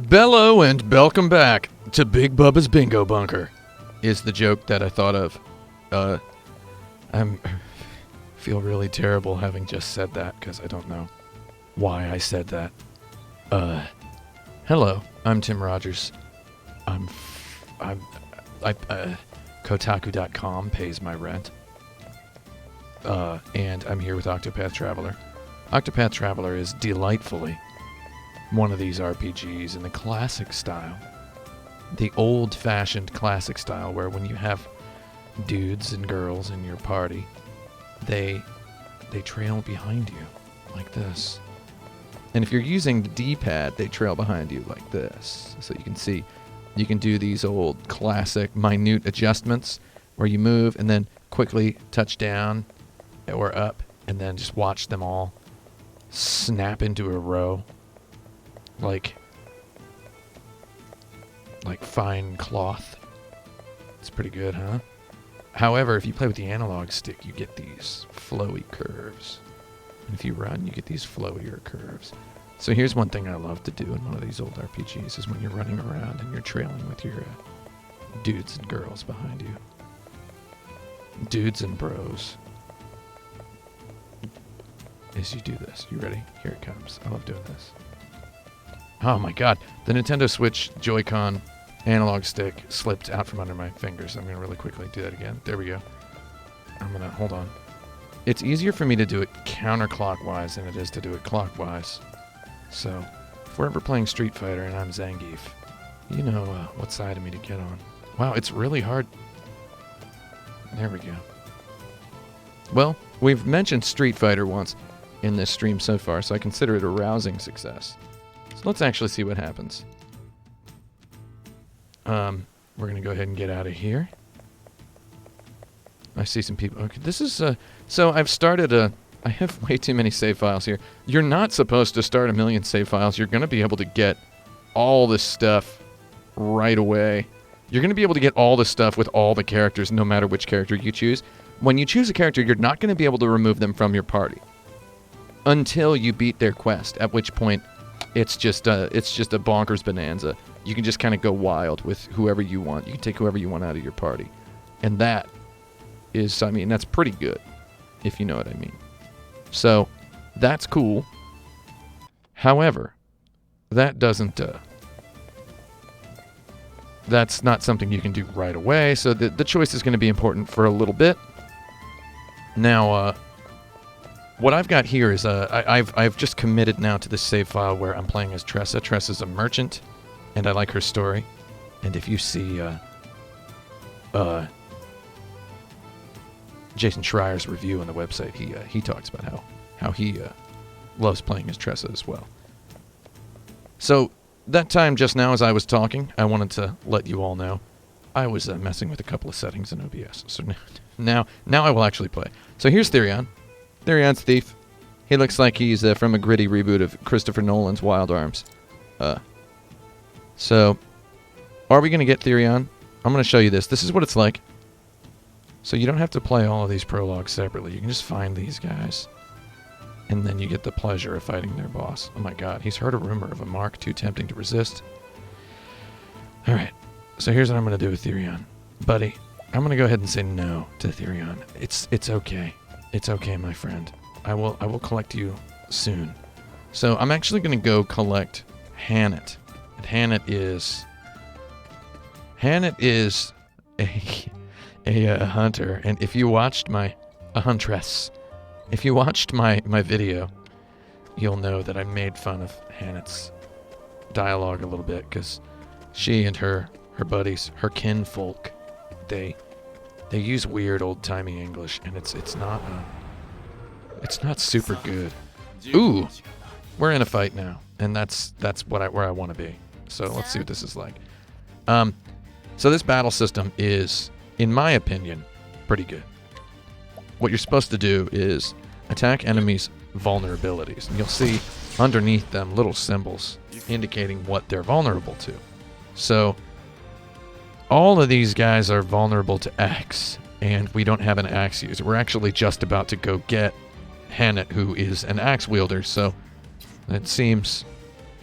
Bello and welcome back to Big Bubba's Bingo Bunker, is the joke that I thought of. I feel really terrible having just said that because I don't know why I said that. Hello, I'm Tim Rogers. Kotaku.com pays my rent. And I'm here with Octopath Traveler. Octopath Traveler is delightfully one of these RPGs in the classic style. The old-fashioned classic style where when you have dudes and girls in your party, they trail behind you like this. And if you're using the D-pad, they trail behind you like this. So you can see, you can do these old classic minute adjustments where you move and then quickly touch down or up and then just watch them all snap into a row like fine cloth. It's pretty good, huh? However, if you play with the analog stick, you get these flowy curves. And if you run, you get these flowier curves. So here's one thing I love to do in one of these old RPGs is when you're running around and you're trailing with your dudes and girls behind you. Dudes and bros. As you do this. You ready? Here it comes. I love doing this. Oh my god. The Nintendo Switch Joy-Con analog stick slipped out from under my fingers. I'm going to really quickly do that again. There we go. I'm going to... Hold on. It's easier for me to do it counterclockwise than it is to do it clockwise. So, if we're ever playing Street Fighter and I'm Zangief, you know what side of me to get on. Wow, it's really hard. There we go. Well, we've mentioned Street Fighter once in this stream so far, so I consider it a rousing success. So let's actually see what happens. We're going to go ahead and get out of here. I see some people. Okay, this is... so I've started a... I have way too many save files here. You're not supposed to start a million save files. You're going to be able to get all this stuff right away. You're going to be able to get all the stuff with all the characters, no matter which character you choose. When you choose a character, you're not going to be able to remove them from your party until you beat their quest, at which point it's just a bonkers bonanza. You can just kind of go wild with whoever you want. You can take whoever you want out of your party. And that is, I mean, that's pretty good, if you know what I mean. So, that's cool. However, that doesn't, that's not something you can do right away, so the choice is going to be important for a little bit. Now, what I've got here is, I've just committed now to this save file where I'm playing as Tressa. Tressa's a merchant, and I like her story. And if you see, Jason Schreier's review on the website, he talks about how he loves playing as Tressa as well. So, that time just now as I was talking, I wanted to let you all know I was messing with a couple of settings in OBS. So now I will actually play. So here's Therion. Therion's Thief. He looks like he's from a gritty reboot of Christopher Nolan's Wild Arms. So, are we going to get Therion? I'm going to show you this. This is what it's like. So you don't have to play all of these prologues separately. You can just find these guys. And then you get the pleasure of fighting their boss. Oh my god, he's heard a rumor of a Mark too tempting to resist. Alright, so here's what I'm going to do with Therion. Buddy, I'm going to go ahead and say no to Therion. It's okay. It's okay, my friend. I will collect you soon. So I'm actually going to go collect Hannet. And Hannet is a hunter, and if you watched a huntress, if you watched my video, you'll know that I made fun of Hannet's dialogue a little bit, because she and her buddies, her kinfolk, they use weird old-timey English, and it's not super good. Ooh, we're in a fight now, and that's where I want to be. So let's see what this is like. So this battle system is, in my opinion, pretty good. What you're supposed to do is attack enemies' vulnerabilities. And you'll see underneath them little symbols indicating what they're vulnerable to. So, all of these guys are vulnerable to axe, and we don't have an axe user. We're actually just about to go get Hannet, who is an axe wielder, so it seems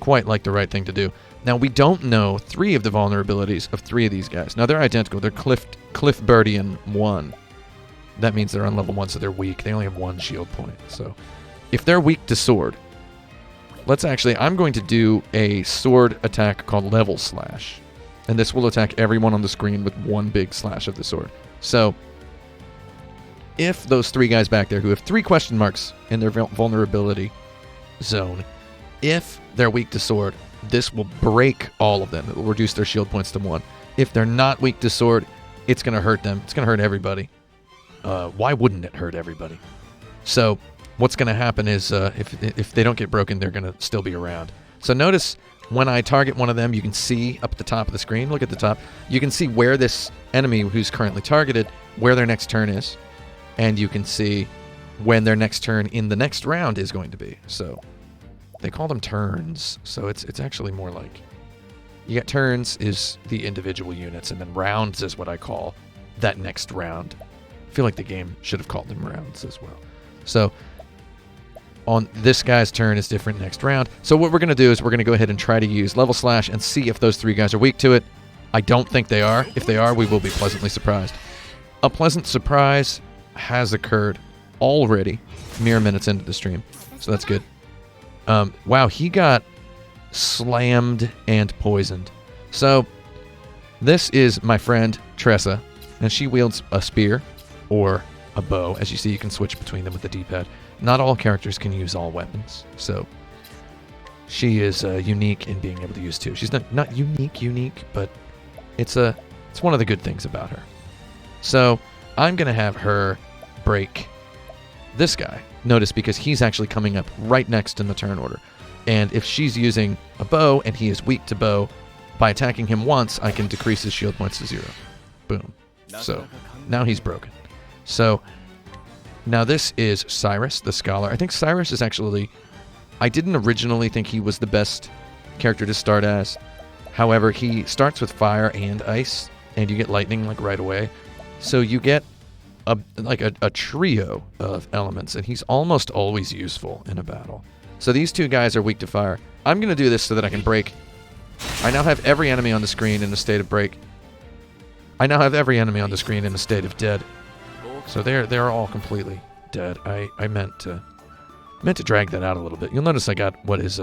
quite like the right thing to do. Now, we don't know 3 of the vulnerabilities of 3 of these guys. Now, they're identical. They're Cliff Birdie and 1. That means they're on level 1, so they're weak. They only have 1 shield point. So if they're weak to sword, I'm going to do a sword attack called Level Slash. And this will attack everyone on the screen with 1 big slash of the sword. So if those 3 guys back there who have 3 question marks in their vulnerability zone, if they're weak to sword, this will break all of them. It will reduce their shield points to 1. If they're not weak to sword, it's going to hurt them. It's going to hurt everybody. Why wouldn't it hurt everybody? So what's going to happen is if they don't get broken, they're going to still be around. So notice when I target one of them, you can see up at the top of the screen, look at the top, you can see where this enemy who's currently targeted, where their next turn is. And you can see when their next turn in the next round is going to be. So they call them turns, so it's actually more like you get turns is the individual units, and then rounds is what I call that next round. I feel like the game should have called them rounds as well. So on this guy's turn is different next round. So what we're going to do is we're going to go ahead and try to use Level Slash and see if those 3 guys are weak to it. I don't think they are. If they are, we will be pleasantly surprised. A pleasant surprise has occurred already mere minutes into the stream, so that's good. Wow, he got slammed and poisoned. So this is my friend Tressa, and she wields a spear or a bow. As you see, you can switch between them with the D-pad. Not all characters can use all weapons, so she is unique in being able to use 2. She's not unique, but it's one of the good things about her. So I'm gonna have her break this guy. Notice, because he's actually coming up right next in the turn order. And if she's using a bow and he is weak to bow, by attacking him once, I can decrease his shield points to 0. Boom. So now he's broken. So now this is Cyrus, the Scholar. I think Cyrus is actually... I didn't originally think he was the best character to start as. However, he starts with fire and ice, and you get lightning like right away. So you get a trio of elements, and he's almost always useful in a battle. So these 2 guys are weak to fire. I'm going to do this so that I can break. I now have every enemy on the screen in a state of break. I now have every enemy on the screen in a state of dead. So they're all completely dead. I meant to drag that out a little bit. You'll notice I got what is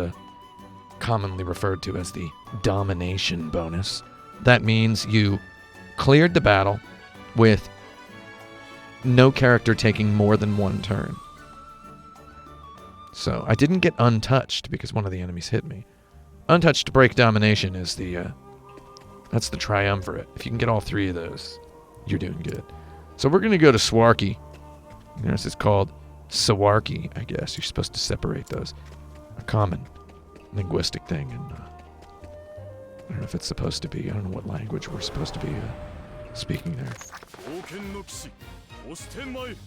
commonly referred to as the domination bonus. That means you cleared the battle with no character taking more than 1 turn. So I didn't get untouched because one of the enemies hit me. Untouched to break domination is that's the triumvirate. If you can get all 3 of those, you're doing good. So we're going to go to Swarky. Notice it's called Sawarki, I guess. You're supposed to separate those. A common linguistic thing. And I don't know if it's supposed to be. I don't know what language we're supposed to be speaking there.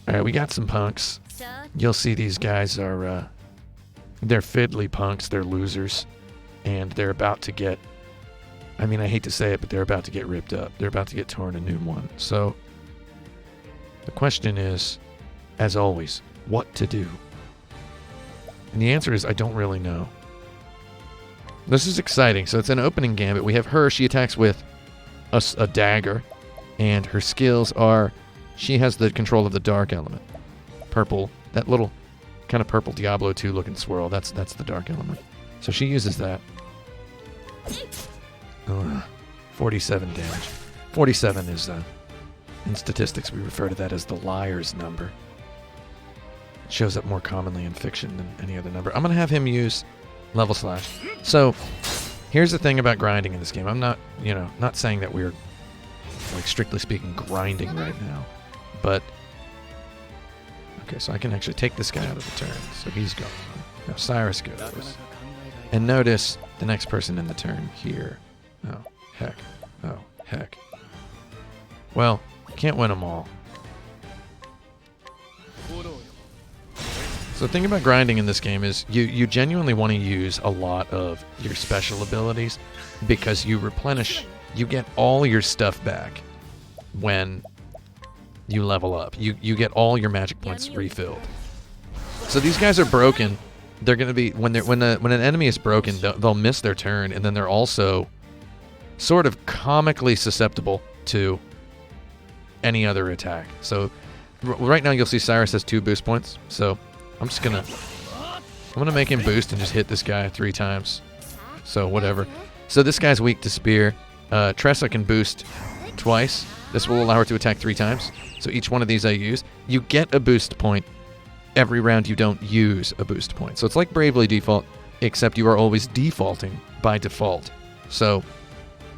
Alright, we got some punks. You'll see these guys are, they're fiddly punks, they're losers, and they're about to get, I mean, I hate to say it, but they're about to get ripped up. They're about to get torn a new one. So, the question is, as always, what to do? And the answer is, I don't really know. This is exciting. So it's an opening gambit. We have her, she attacks with a dagger, and her skills are... She has the control of the dark element. Purple, that little kind of purple Diablo 2 looking swirl, that's the dark element. So she uses that. 47 damage. 47 is, in statistics, we refer to that as the liar's number. It shows up more commonly in fiction than any other number. I'm going to have him use Level Slash. So, here's the thing about grinding in this game. I'm not, not saying that we're, like, strictly speaking, grinding right now. But, okay, so I can actually take this guy out of the turn. So he's gone. Now Cyrus goes. And notice the next person in the turn here. Oh, heck. Oh, heck. Well, can't win them all. So the thing about grinding in this game is you genuinely want to use a lot of your special abilities because you replenish, you get all your stuff back when you level up. You get all your magic points refilled. So these guys are broken they're going to be when an enemy is broken, they'll miss their turn, and then they're also sort of comically susceptible to any other attack. So right now you'll see Cyrus has 2 boost points. So I'm gonna make him boost and just hit this guy 3 times. So whatever. So this guy's weak to spear. Tressa can boost twice. This will allow her to attack 3 times. So each one of these I use. You get a boost point every round you don't use a boost point. So it's like Bravely Default, except you are always defaulting by default. So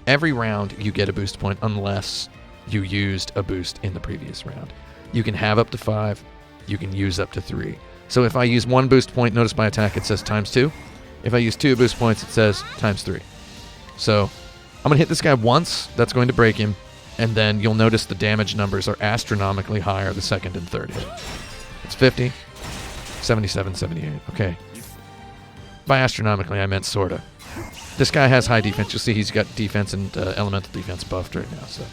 every round you get a boost point unless you used a boost in the previous round. You can have up to 5. You can use up to 3. So if I use 1 boost point, notice my attack, it says ×2. If I use 2 boost points, it says ×3. So I'm going to hit this guy once. That's going to break him. And then you'll notice the damage numbers are astronomically higher the second and third hit. It's 50, 77, 78. Okay. By astronomically, I meant sorta. This guy has high defense. You'll see he's got defense and elemental defense buffed right now. So,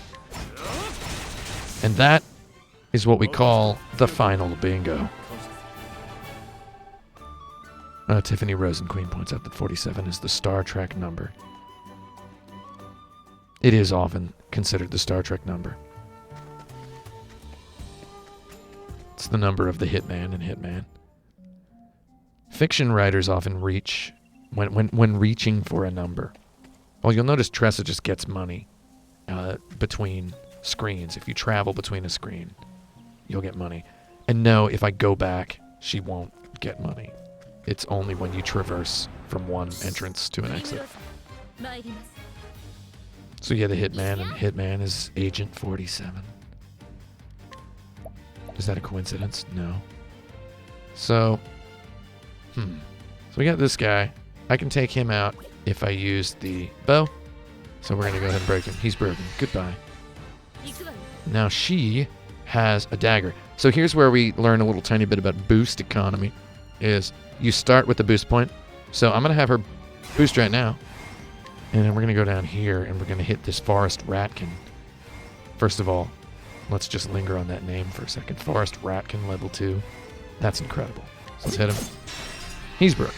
and that is what we call the final bingo. Tiffany Rosen Queen points out that 47 is the Star Trek number. It is often considered the Star Trek number. It's the number of the Hitman in Hitman. Fiction writers often reach when reaching for a number. Well, you'll notice Tressa just gets money between screens. If you travel between a screen, you'll get money. And no, if I go back, she won't get money. It's only when you traverse from one entrance to an exit. So yeah, the Hitman, and Hitman is Agent 47. Is that a coincidence? No. So, so we got this guy. I can take him out if I use the bow. So we're going to go ahead and break him. He's broken. Goodbye. Now she has a dagger. So here's where we learn a little tiny bit about boost economy. Is you start with the boost point. So I'm going to have her boost right now. And then we're going to go down here and we're going to hit this Forest Ratkin. First of all, let's just linger on that name for a second. Forest Ratkin, level 2. That's incredible. So let's hit him. He's broke.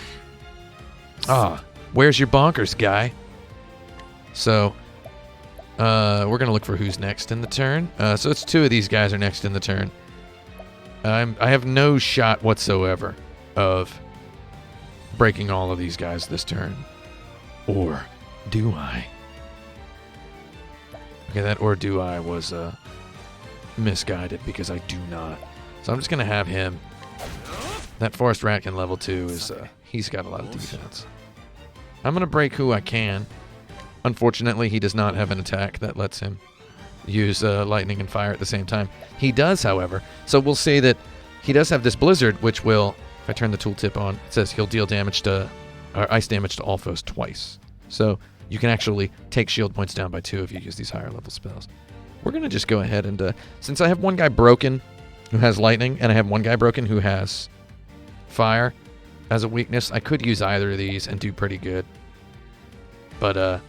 Ah, where's your bonkers, guy? So, we're going to look for who's next in the turn. So it's 2 of these guys are next in the turn. I have no shot whatsoever of breaking all of these guys this turn. Or do I? Okay, that or do I was misguided because I do not. So I'm just going to have him. That Forest Ratkin level 2 is, he's got a lot of defense. I'm going to break who I can. Unfortunately, he does not have an attack that lets him use lightning and fire at the same time. He does, however. So we'll say that he does have this Blizzard, which will, if I turn the tooltip on, it says he'll deal damage to, or ice damage to all foes twice. So you can actually take shield points down by 2 if you use these higher level spells. We're going to just go ahead and, since I have one guy broken who has lightning, and I have one guy broken who has fire as a weakness, I could use either of these and do pretty good. But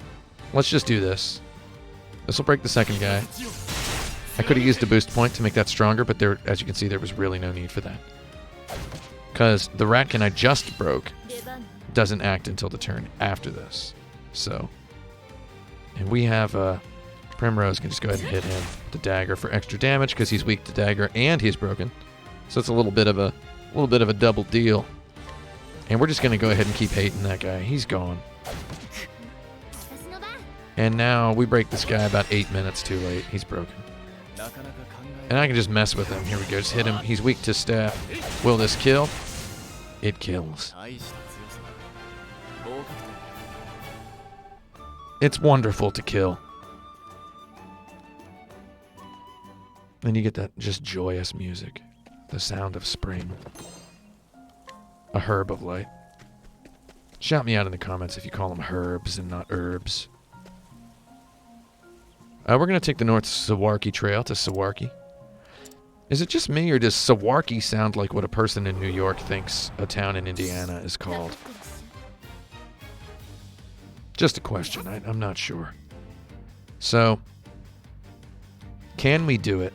let's just do this. This will break the second guy. I could have used a boost point to make that stronger, but there, as you can see, there was really no need for that. Because the Ratkin I just broke doesn't act until the turn after this. So, and we have Primrose can just go ahead and hit him with the dagger for extra damage because he's weak to dagger and he's broken. So it's a little bit of a double deal. And we're just gonna go ahead and keep hating that guy. He's gone. And now we break this guy about 8 minutes too late. He's broken. And I can just mess with him. Here we go. Just hit him. He's weak to staff. Will this kill? It kills. It's wonderful to kill. And you get that just joyous music. The sound of spring. A herb of light. Shout me out in the comments if you call them herbs and not herbs. We're going to take the North Sawarki Trail to Sawarki. Is it just me, or does Sawarki sound like what a person in New York thinks a town in Indiana is called? Just a question. I'm not sure. So, can we do it?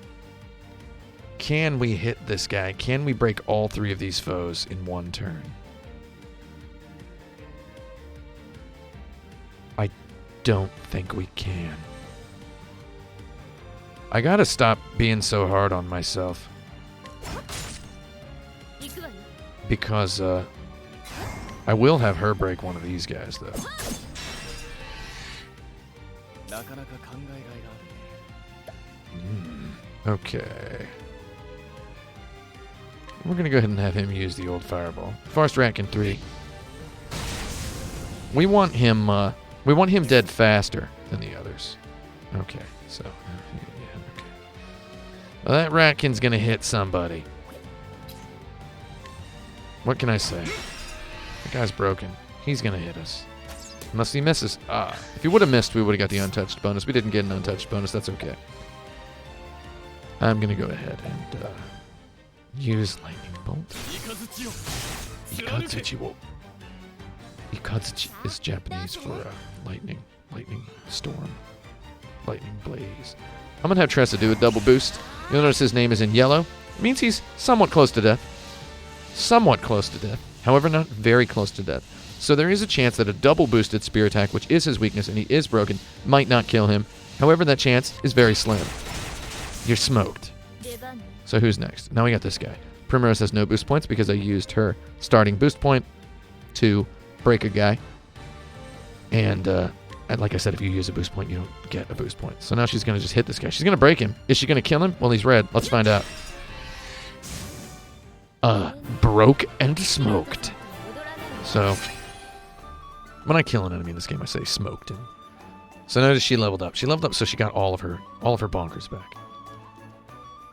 Can we hit this guy? Can we break all 3 of these foes in one turn? don't think we can. I gotta stop being so hard on myself. Because, I will have her break one of these guys, though. Okay. We're gonna go ahead and have him use the old fireball. Forest Rat can 3. We want him dead faster than the others. Okay, so yeah, okay. Well, that Ratkin's gonna hit somebody. What can I say? The guy's broken. He's gonna hit us. Unless he misses. If he would have missed, we would have got the untouched bonus. We didn't get an untouched bonus. That's okay. I'm gonna go ahead and use lightning bolt. Ikazuchi. Ikazuchi is Japanese for lightning storm, lightning blaze. I'm gonna have Tressa do a double boost. You'll notice his name is in yellow. It means he's somewhat close to death. Somewhat close to death. However, not very close to death. So there is a chance that a double boosted spear attack, which is his weakness and he is broken, might not kill him. However, that chance is very slim. You're smoked. So who's next? Now we got this guy. Primrose has no boost points because I used her starting boost point to break a guy. And like I said, if you use a boost point, you don't get a boost point. So now she's going to just hit this guy. She's going to break him. Is she going to kill him? Well, he's red. Let's find out. Broke and smoked. So, when I kill an enemy in this game, I say smoked him. So notice she leveled up. She leveled up so she got all of her bonkers back.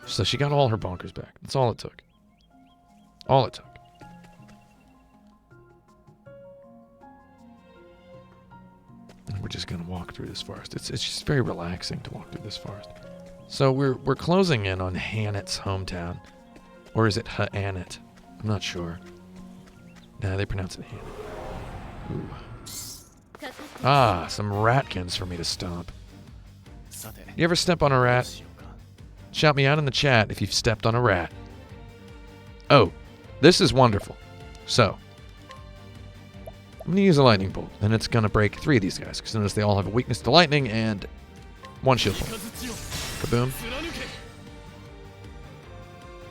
So she got all her bonkers back. That's all it took. All it took. And we're just gonna walk through this forest. It's just very relaxing to walk through this forest. So we're closing in on Hanet's hometown. Or is it Ha'anet? I'm not sure. Nah, they pronounce it Hanet. Ooh. Some ratkins for me to stomp. You ever step on a rat? Shout me out in the chat if you've stepped on a rat. Oh, this is wonderful. So, I'm going to use a lightning bolt, and it's going to break 3 of these guys, because notice they all have a weakness to lightning and 1 shield point. Kaboom.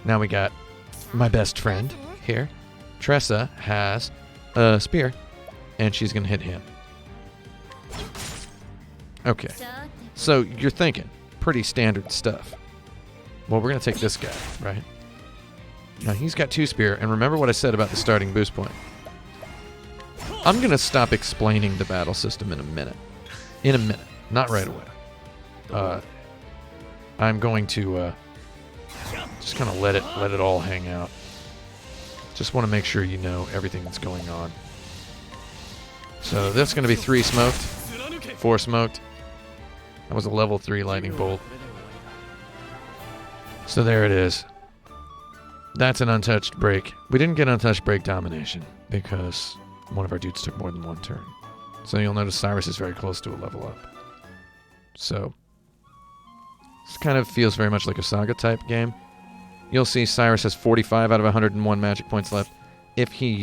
Now we got my best friend here. Tressa has a spear, and she's going to hit him. Okay, so you're thinking, pretty standard stuff. Well, we're going to take this guy, right? Now, he's got 2 spear, and remember what I said about the starting boost point. I'm going to stop explaining the battle system in a minute. In a minute, not right away. I'm going to just kind of let it all hang out. Just want to make sure you know everything that's going on. So that's going to be 3 smoked, 4 smoked. That was a level 3 lightning bolt. So there it is. That's an untouched break. We didn't get untouched break domination because one of our dudes took more than 1 turn. So you'll notice Cyrus is very close to a level up. So this kind of feels very much like a Saga type game. You'll see Cyrus has 45 out of 101 magic points left. If he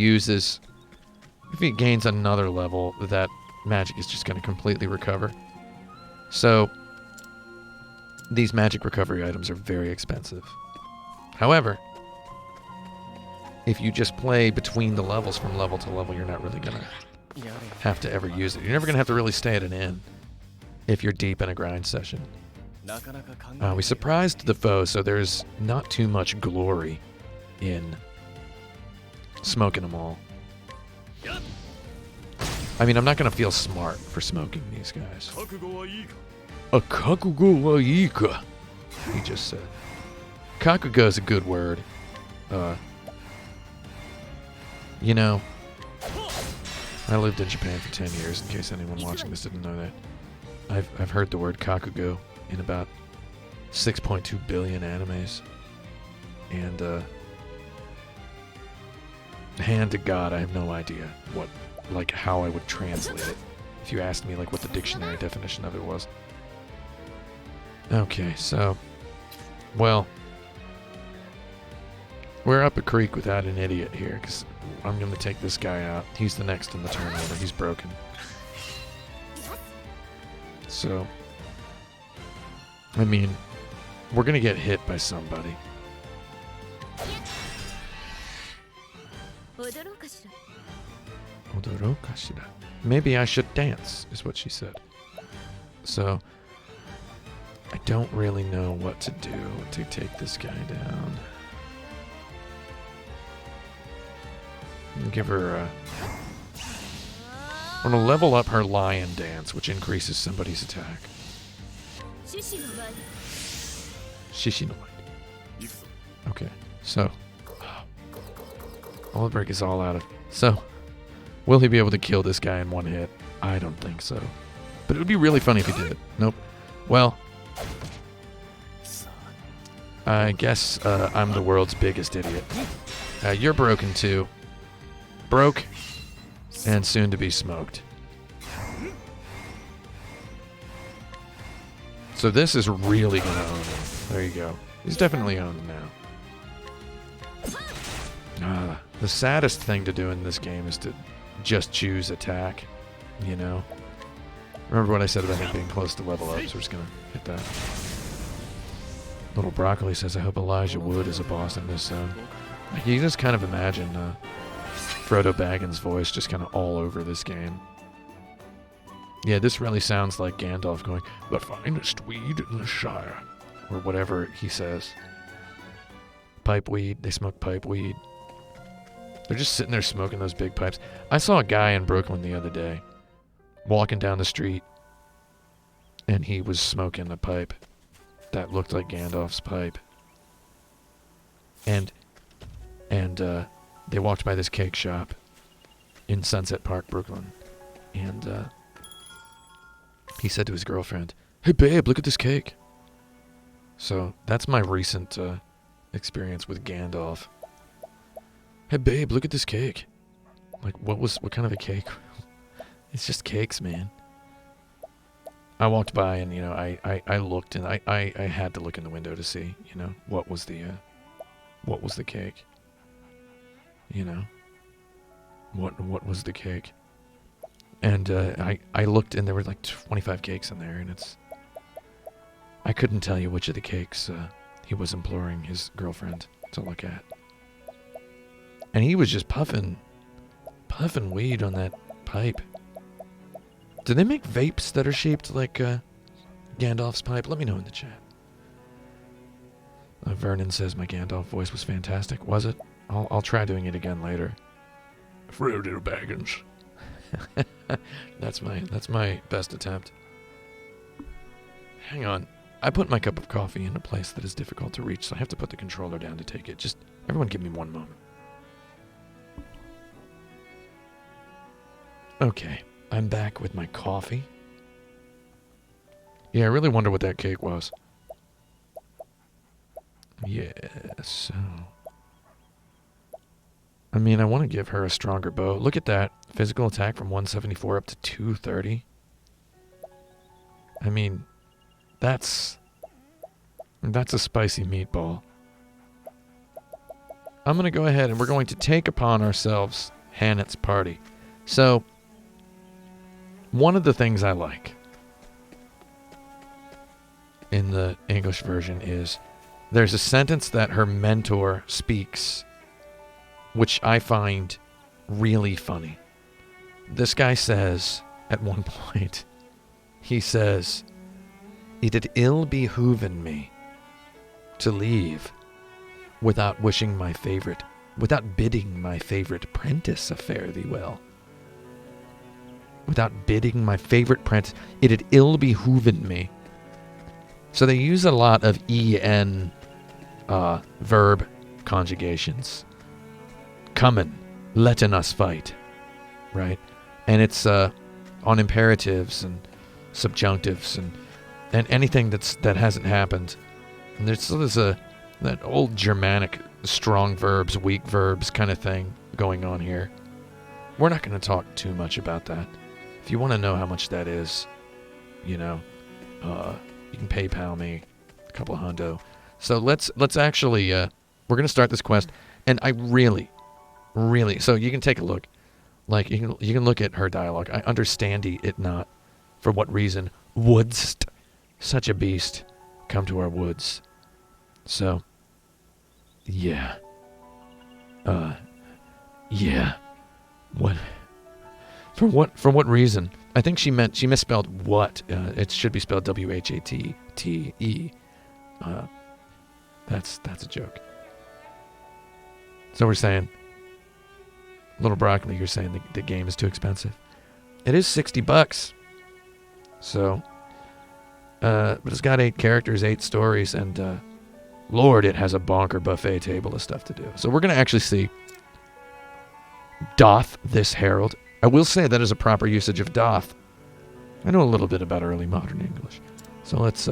gains another level, that magic is just going to completely recover. So these magic recovery items are very expensive. However, if you just play between the levels from level to level, you're not really going to have to ever use it. You're never going to have to really stay at an inn if you're deep in a grind session. We surprised the foe, so there's not too much glory in smoking them all. I mean, I'm not going to feel smart for smoking these guys. A kakugo wa ika, he just said. Kakugo is a good word. You know, I lived in Japan for 10 years, in case anyone watching this didn't know that. I've heard the word kakugo in about 6.2 billion animes. And, hand to God, I have no idea how I would translate it. If you asked me, what the dictionary definition of it was. Okay, so, well, we're up a creek without an idiot here, because I'm going to take this guy out. He's the next in the turn order. He's broken. So, I mean, we're going to get hit by somebody. Odorokashira. Maybe I should dance, is what she said. So, I don't really know what to do to take this guy down. Give her a... I'm going to level up her lion dance, which increases somebody's attack. Shishi no Might. Okay, so... Olive Break is all out of... So, will he be able to kill this guy in one hit? I don't think so. But it would be really funny if he did. Nope. Well... I guess I'm the world's biggest idiot. You're broken too. Broke and soon to be smoked. So this is really going to own him. There you go. He's definitely owned now. The saddest thing to do in this game is to just choose attack, you know. Remember what I said about him being close to level up, so we're just going to hit that. Little Broccoli says, I hope Elijah Wood is a boss in this zone. You just kind of imagine Frodo Baggins' voice just kind of all over this game. Yeah, this really sounds like Gandalf going, the finest weed in the Shire. Or whatever he says. Pipe weed. They smoke pipe weed. They're just sitting there smoking those big pipes. I saw a guy in Brooklyn the other day walking down the street, and he was smoking a pipe that looked like Gandalf's pipe. And they walked by this cake shop in Sunset Park, Brooklyn. And he said to his girlfriend, hey babe, look at this cake. So that's my recent experience with Gandalf. Hey babe, look at this cake. Like, what kind of a cake? It's just cakes, man. I walked by and, you know, I looked, and I had to look in the window to see, you know, what was the cake. You know, what was the cake? And I looked, and there were like 25 cakes in there, and I couldn't tell you which of the cakes he was imploring his girlfriend to look at. And he was just puffing weed on that pipe. Do they make vapes that are shaped like Gandalf's pipe? Let me know in the chat. Vernon says my Gandalf voice was fantastic. Was it? I'll try doing it again later. Frodo Baggins. That's my best attempt. Hang on. I put my cup of coffee in a place that is difficult to reach, so I have to put the controller down to take it. Just everyone give me one moment. Okay. I'm back with my coffee. Yeah, I really wonder what that cake was. Yeah, so... I mean, I want to give her a stronger bow. Look at that. Physical attack from 174 up to 230. I mean, that's a spicy meatball. I'm going to go ahead and we're going to take upon ourselves Hannet's party. So... one of the things I like in the English version is there's a sentence that her mentor speaks, which I find really funny. This guy says, at one point, he says, it had ill behooven me to leave without bidding my favorite prentice a fare thee well. Without bidding my favorite prentice, it had ill behooven me. So they use a lot of en verb conjugations. Comin', letting us fight, right? And it's on imperatives and subjunctives and anything that hasn't happened. And there's that old Germanic strong verbs, weak verbs kind of thing going on here. We're not going to talk too much about that. If you want to know how much that is, you know, you can PayPal me a couple of hundo. So let's actually, we're going to start this quest, and I really, so you can take a look. Like, you can look at her dialogue. I understand it not, for what reason, wouldst, such a beast, come to our woods. So, yeah. Yeah. What? For what reason? I think she misspelled what. It should be spelled W-H-A-T-T-E. That's a joke. So we're saying, Little Broccoli, you're saying the game is too expensive. It is $60. So, but it's got 8 characters, 8 stories, and Lord, it has a bonker buffet table of stuff to do. So we're going to actually see, doth this herald. I will say that is a proper usage of doth. I know a little bit about early modern English. So let's,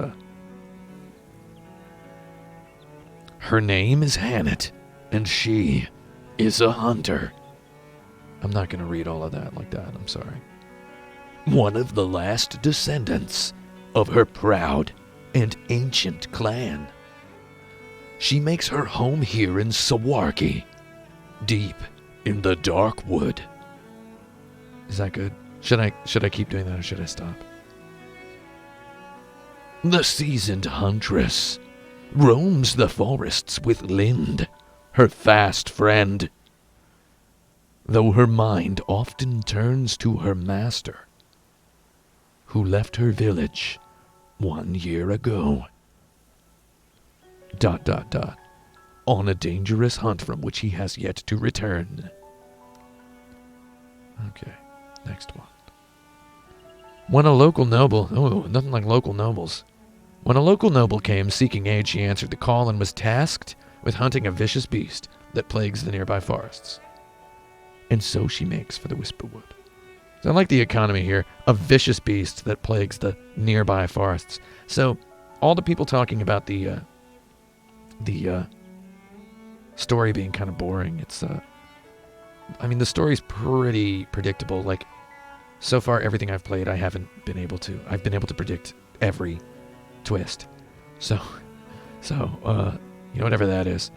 her name is Hannet, and she is a hunter. I'm not going to read all of that like that, I'm sorry. One of the last descendants of her proud and ancient clan. She makes her home here in Sawarki, deep in the dark wood. Is that good? Should I keep doing that or should I stop? The seasoned huntress roams the forests with Lind, her fast friend, though her mind often turns to her master, who left her village 1 year ago. ... on a dangerous hunt from which he has yet to return. Okay, next one. When a local noble... Oh, nothing like local nobles. When a local noble came seeking aid, she answered the call and was tasked with hunting a vicious beast that plagues the nearby forests. And so she makes for the Whisperwood. So I like the economy here. A vicious beast that plagues the nearby forests. So all the people talking about the story being kind of boring. It's I mean, the story's pretty predictable. Like, so far everything I've played, I've been able to predict every twist. So you know, whatever that is.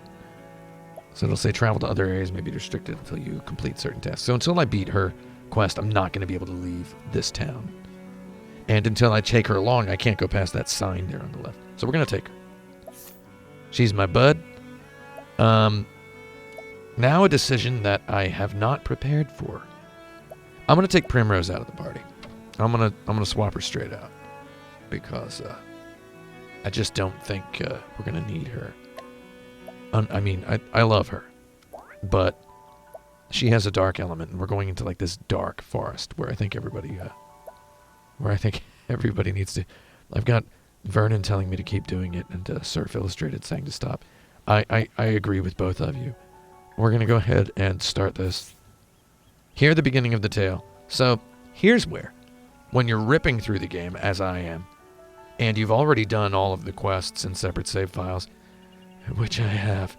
So it'll say travel to other areas may be restricted until you complete certain tasks. So until I beat her quest, I'm not going to be able to leave this town. And until I take her along, I can't go past that sign there on the left. So we're going to take her. She's my bud. Now a decision that I have not prepared for. I'm going to take Primrose out of the party. I'm going to swap her straight out. Because I just don't think we're going to need her. I mean, I love her, but she has a dark element, and we're going into like this dark forest where I think everybody needs to. I've got Vernon telling me to keep doing it, and Surf Illustrated saying to stop. I agree with both of you. We're gonna go ahead and start this. Here, the beginning of the tale. So here's where, when you're ripping through the game, as I am, and you've already done all of the quests in separate save files, which I have,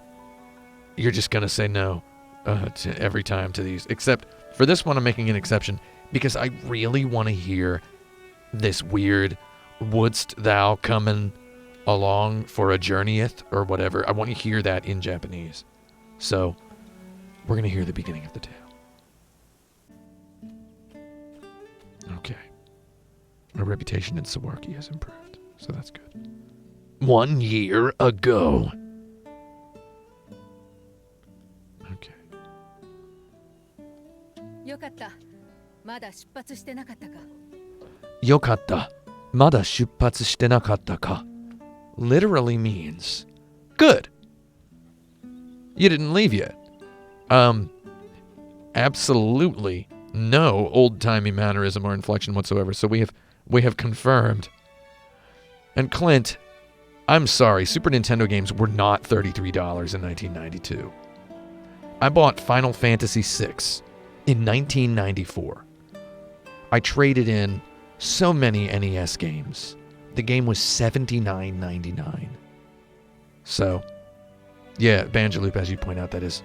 you're just going to say no to every time to these. Except for this one, I'm making an exception because I really want to hear this weird, wouldst thou coming along for a journeyeth or whatever. I want to hear that in Japanese. So we're going to hear the beginning of the tale. Okay. My reputation in Sawarki has improved, so that's good. 1 year ago. Okay. よかった。まだ出発してなかったか。よかった。まだ出発してなかったか literally means good. You didn't leave yet. Absolutely no old-timey mannerism or inflection whatsoever. So we have confirmed. And Clint, I'm sorry, Super Nintendo games were not $33 in 1992. I bought Final Fantasy VI in 1994. I traded in so many NES games. The game was $79.99. So, yeah, Banjaloop, as you point out, that is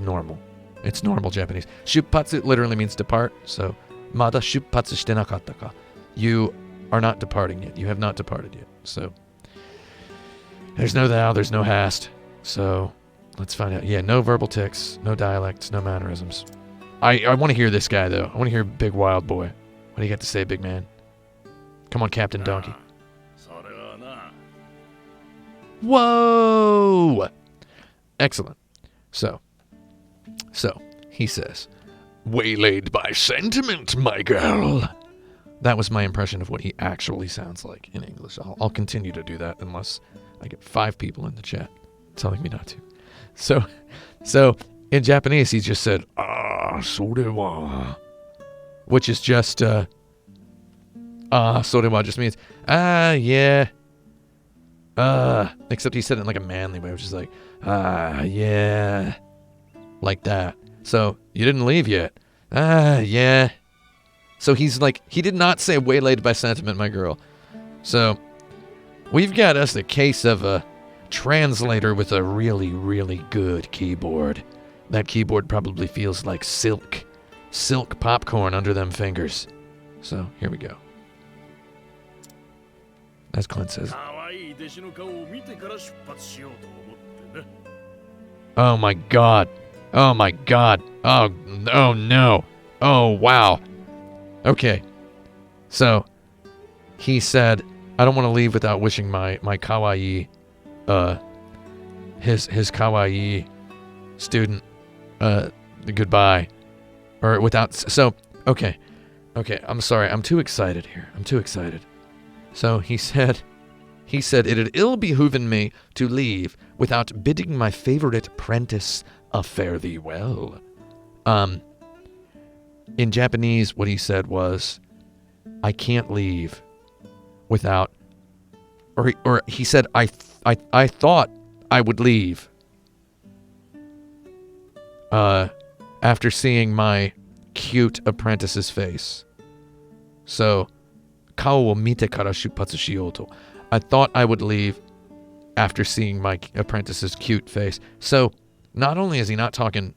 normal. It's normal Japanese. Shuppatsu literally means depart, so Mada shuppatsu shite nakatta ka. You are not departing yet. You have not departed yet. So, there's no thou, there's no hast. So, let's find out. Yeah, no verbal tics, no dialects, no mannerisms. I want to hear this guy, though. I want to hear Big Wild Boy. What do you got to say, big man? Come on, Captain Donkey. それはな Whoa! Excellent. So, he says, waylaid by sentiment, my girl. That was my impression of what he actually sounds like in English. I'll continue to do that unless I get 5 people in the chat telling me not to. So in Japanese, he just said, sorewa. Which is just, sorewa just means, yeah. Except he said it in like a manly way, which is like, yeah. Like that. So, you didn't leave yet. Yeah. So he's like, he did not say waylaid by sentiment, my girl. So, we've got us the case of a translator with a really, really good keyboard. That keyboard probably feels like silk popcorn under them fingers. So, here we go. As Clint says. 可愛い弟子の顔を見てから出発しようと思ってね Oh my god. Oh my god. Oh no. Oh wow. Okay. So, he said, I don't want to leave without wishing my kawaii, his kawaii student, goodbye. Or without, so, okay. Okay, I'm sorry. I'm too excited here. I'm too excited. So, he said, it had ill behooven me to leave without bidding my favorite apprentice a fare thee well. In Japanese, what he said was, I can't leave without, or he said, I thought I would leave after seeing my cute apprentice's face. So, kao wo mite kara shuppatsu shiyou. I thought I would leave after seeing my apprentice's cute face. So, not only is he not talking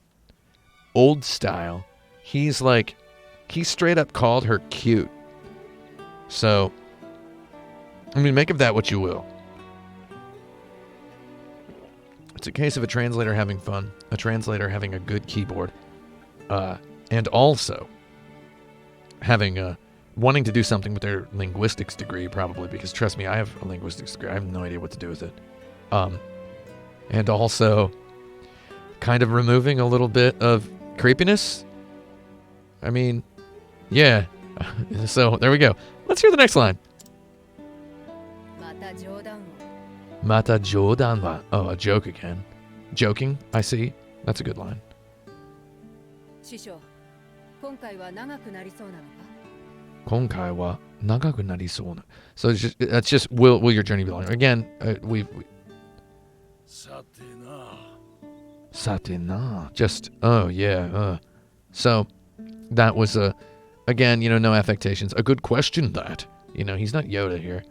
old style, he's like, he straight up called her cute. So, I mean, make of that what you will. It's a case of a translator having fun, a translator having a good keyboard, and also having wanting to do something with their linguistics degree, probably, because trust me, I have a linguistics degree. I have no idea what to do with it. And also kind of removing a little bit of creepiness. I mean, yeah. So, there we go. Let's hear the next line. また冗談を Mata jodan wa. Oh, a joke again. Joking, I see. That's a good line. 師匠今回は長くなりそうなのか Konkai wa nagaku narisou na. So that's just will your journey be long? Again, we さてな sate na. Just oh yeah. So that was again, no affectations. A good question that. He's not Yoda here.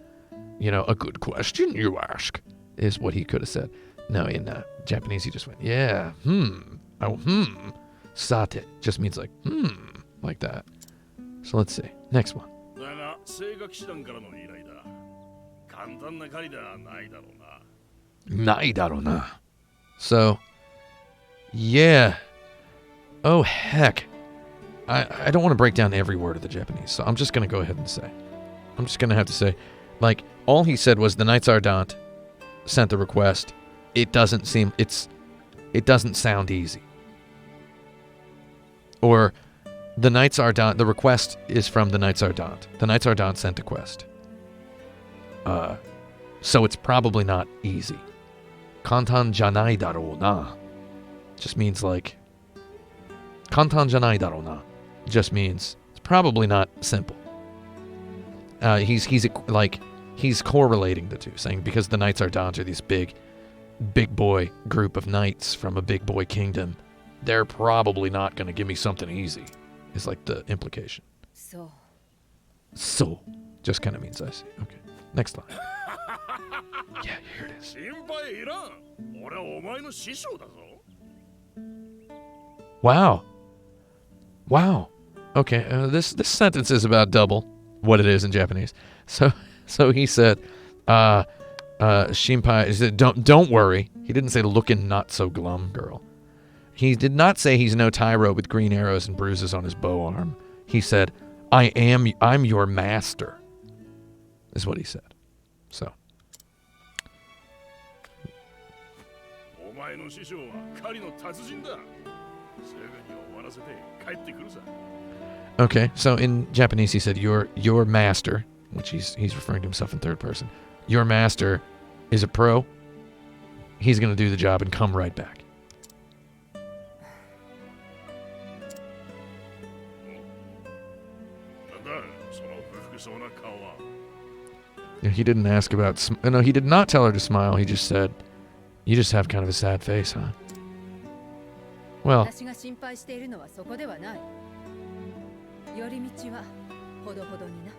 A good question you ask is what he could have said. No, in Japanese he just went, yeah, sate just means like that. So let's see. Next one. だが声楽師団からの依頼だ簡単な狩りではないだろうな Nai daro na. So, yeah. Oh, heck. I don't want to break down every word of the Japanese, so I'm just going to go ahead and say. I'm just going to have to say, like, all he said was the Knights Ardent sent the request. It doesn't sound easy. Or, the Knights Ardent, the request is from the Knights Ardent. The Knights Ardent sent a quest. So it's probably not easy. Kantan janai daro na. Just means like, Kantan janai daro na. Just means it's probably not simple. He's correlating the two, saying because the Knights Ardent are these big boy group of knights from a big boy kingdom, they're probably not going to give me something easy. Is like the implication. そう So, just kind of means I see. Okay, next line. Yeah, here it is. 心配いらん俺はお前の師匠だぞ Wow. Okay, this sentence is about double what it is in Japanese. So he said, Shinpai, he said, don't worry. He didn't say looking not so glum, girl. He did not say he's no tyro with green arrows and bruises on his bow arm. He said, I'm your master. is what he said. So. お前の師匠は狩りの達人だ。すぐに終わらせて帰ってくるさ。 Okay, so in Japanese he said your master, which he's referring to himself in third person. Your master is a pro. He's going to do the job and come right back. なんだその不服そうな顔は。 He didn't ask about... No, he did not tell her to smile. He just said, you just have kind of a sad face, huh? Well... 私が心配しているのはそこではない。寄り道はほどほどにな。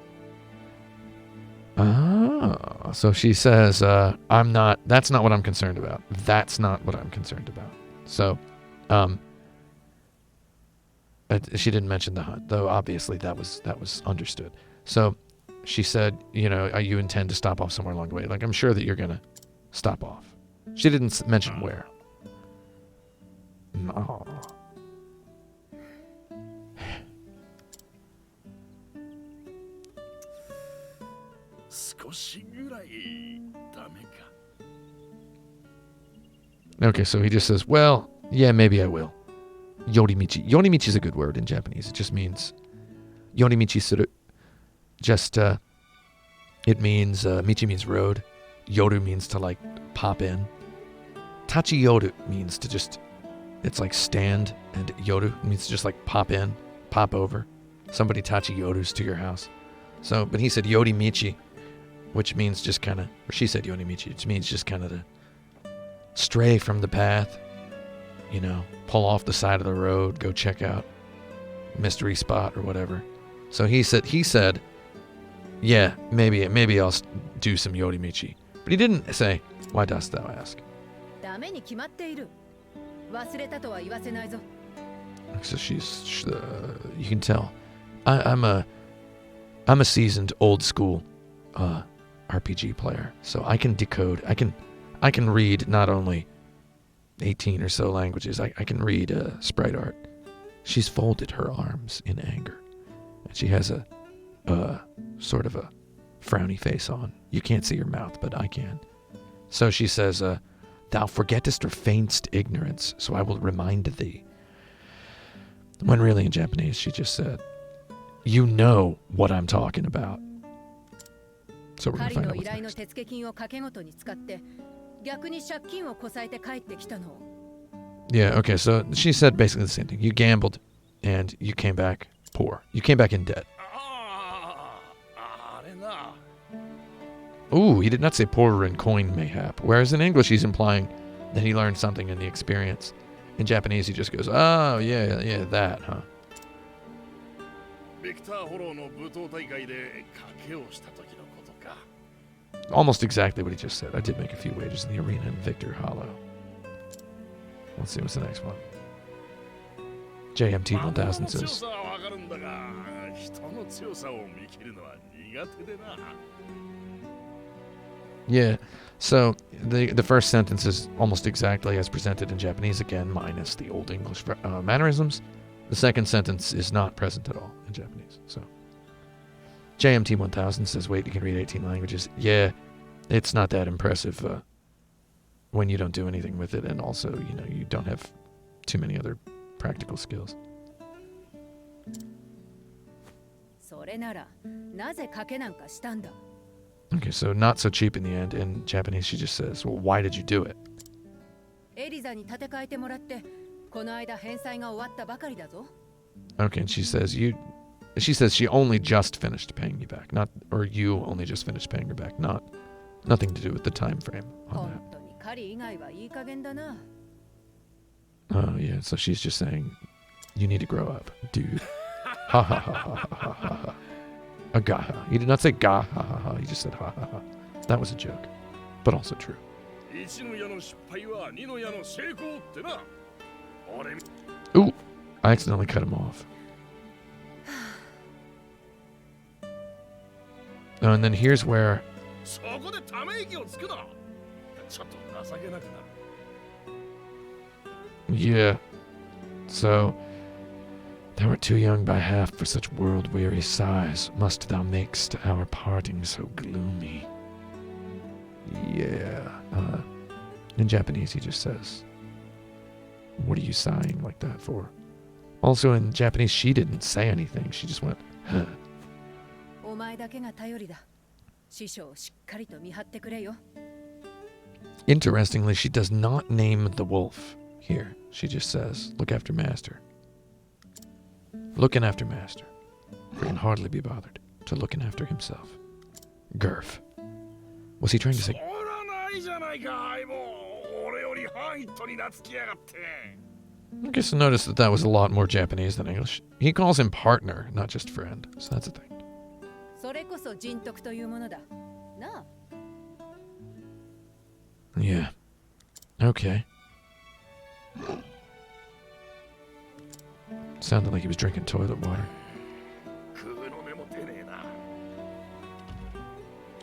Ah, so she says, I'm not... That's not what I'm concerned about. That's not what I'm concerned about. So, she didn't mention the hunt, though obviously that was understood. So... She said, you know, you intend to stop off somewhere along the way. Like, I'm sure that you're going to stop off. She didn't mention where. No. 少しぐらいダメか。 Okay, so he just says, well, yeah, maybe I will. Yorimichi. Yorimichi is a good word in Japanese. It just means... Yorimichi suru. Just, it means, michi means road. Yoru means to, like, pop in. Tachi yoru means to just, it's like stand. And yoru means to just, like, pop in, pop over. Somebody tachi yorus to your house. So, but he said yorimichi, which means just kind of, or she said yorimichi, which means just kind of to stray from the path. You know, pull off the side of the road, go check out mystery spot or whatever. So he said, yeah, maybe I'll do some yorimichi. But he didn't say, why dost thou ask? ダメに決まっている。忘れたとは言わせないぞ。 So you can tell, I'm a seasoned old school RPG player, so I can decode, I can read not only 18 or so languages, I can read sprite art. She's folded her arms in anger, and she has a sort of a frowny face on. You can't see her mouth, but I can. So she says, thou forgettest or feignest ignorance, so I will remind thee. When really in Japanese, she just said, you know what I'm talking about. So we're going to find out what's next. 手付金を賭け事に使って逆に借金をこさえて帰ってきたの。 Yeah, okay, so she said basically the same thing. You gambled, and you came back poor. You came back in debt. あれな。 Ooh, he did not say poorer in coin, mayhap. Whereas in English, he's implying that he learned something in the experience. In Japanese, he just goes, oh, yeah, that, huh? ビクターホローの武闘大会で賭けをした時のことか。 Almost exactly what he just said. I did make a few wagers in the arena in Victor Hollow. Let's see what's the next one. JMT 1000 says, 強さはわかるんだが、人の強さを見切るのは苦手でな。 yeah. So the first sentence is almost exactly as presented in Japanese, again, minus the old English mannerisms. The second sentence is not present at all in Japanese. So JMT 1000 says, wait, you can read 18 languages. Yeah, it's not that impressive when you don't do anything with it, and also, you know, you don't have too many other practical skills. それならなぜ賭けなんかしたんだ。 Okay, so not so cheap in the end. In Japanese, she just says, well, why did you do it? エリザに立て替えてもらってこの間返済が終わったばかりだぞ。 Okay, and she says she only just finished paying you back, or you only just finished paying her back, nothing to do with the time frame on 本当に狩り以外はいい加減だな。 that. Oh yeah, so she's just saying, you need to grow up, dude. Ha ha ha ha ha ha ha ha. A gaha. He did not say ga ha ha ha. He just said ha ha ha. That was a joke, but also true. 一の矢の失敗は二の矢の成功ってな。俺 Ooh, I accidentally cut him off. Oh, and then here's where そこでため息をつくな。ちょっと情けなくなる。 yeah. So Thou art too young by half for such world-weary sighs. Must thou makest our parting so gloomy? Yeah. In Japanese, he just says, what are you sighing like that for? Also in Japanese, she didn't say anything. She just went, huh. お前だけが頼りだ。師匠をしっかりと見張ってくれよ。Interestingly, she does not name the wolf here. She just says, look after master. Looking after master. He can hardly be bothered to looking after himself. Gurf. Was he trying to say... そらないじゃないか、相棒。俺よりハイットに懐きやがって。I guess I noticed that was a lot more Japanese than English. He calls him partner, not just friend. So that's a thing. それこそ人徳というものだ。なあ。Yeah. Okay. Sounded like he was drinking toilet water. 食うの目も出ねえな。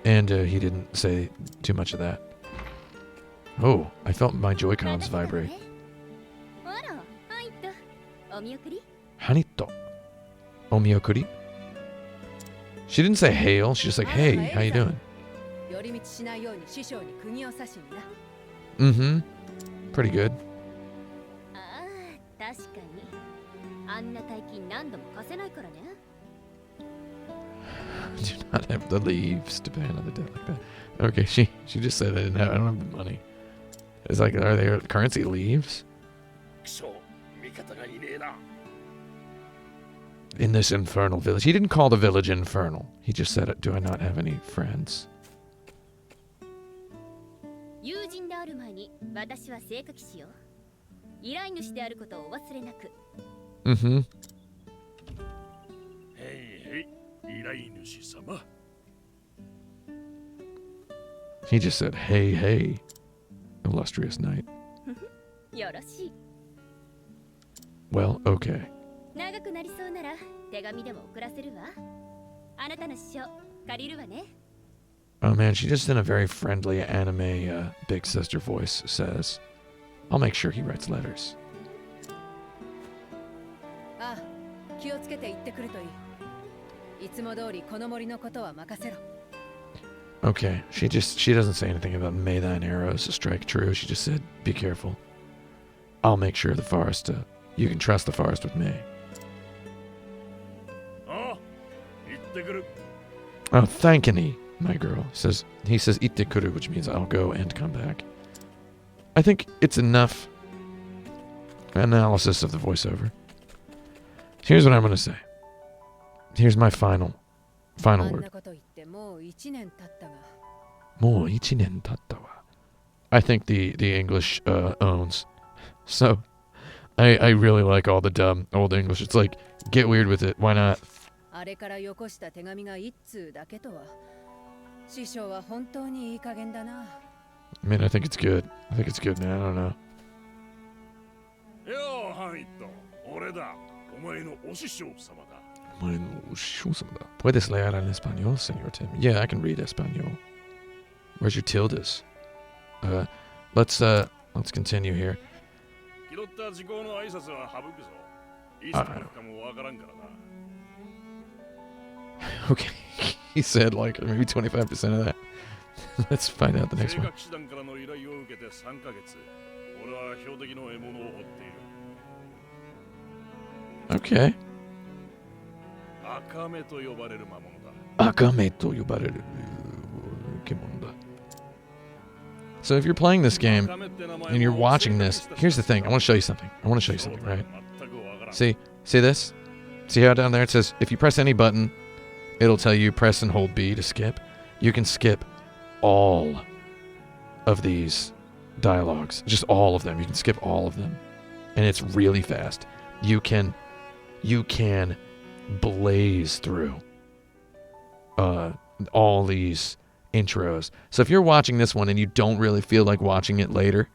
And he didn't say too much of that. Oh, I felt my Joy-Cons vibrate. あら、はいと。お見送り? Hanito. Omiokuri? She didn't say hail. She's just like, hey, how you doing? 寄り道しないように師匠に釘を刺しにな。Mm-hmm. Pretty good. ああ、確かに。あんな大金何度も貸せないからね。Do not have the leaves to pay another debt like that. Okay, she just said I don't have the money. It's like, are there currency leaves? くそ、味方がいねえな。 In this infernal village. He didn't call the village infernal. He just said, do I not have any friends? 友人である前に私は聖火騎士よ。依頼主であることをお忘れなく。Mm-hmm. へいへい、依頼主様。 He just said, hey, hey, illustrious knight. よろしい。 Well, okay. 長くなりそうなら手紙でも送らせるわ。あなたの師匠借りるわね。 Oh man, she just in a very friendly anime big sister voice says, I'll make sure he writes letters. ああ、気をつけて行ってくるといい。いつも通りこの森のことは任せろ。 Okay, she doesn't say anything about may thine arrows strike true. She just said, be careful. I'll make sure the forest, you can trust the forest with me. ああ、行ってくる。 Oh, thankini, my girl. He says itte kuru, which means I'll go and come back. I think it's enough analysis of the voiceover. Here's what I'm going to say. Here's my final あん word. なこと言ってもう1年経ったが。もう一年経ったわ. I think the English owns. So, I really like all the dumb old English. It's like, get weird with it. Why not? あれからよこした手紙が一通だけとは。師匠は本当にいい加減だな。I mean, I think it's good. I think it's good, man. I don't know. よう、ハイット。俺だ。お前のお師匠様だ。Puedes leer en español, señor Tim? Yeah, I can read español. Where's your tildes? Let's continue here. 拾った時効の挨拶は省くぞ。いつかもわからんからな。 Okay, he said like maybe 25% of that. Let's find out the next 聖 one. 火騎士団からの依頼を受けて3ヶ月。俺は標的の獲物を追っている。 Okay. 赤目と呼ばれる魔物だ。 Akame to yobareru kemonda. So if you're playing this game and you're watching this, here's the thing. I want to show you something. Right? See this? See how down there it says, if you press any button, it'll tell you press and hold B to skip. You can skip all of these dialogues. Just all of them. You can skip all of them. And it's really fast. You can blaze through all these intros. So if you're watching this one and you don't really feel like watching it later,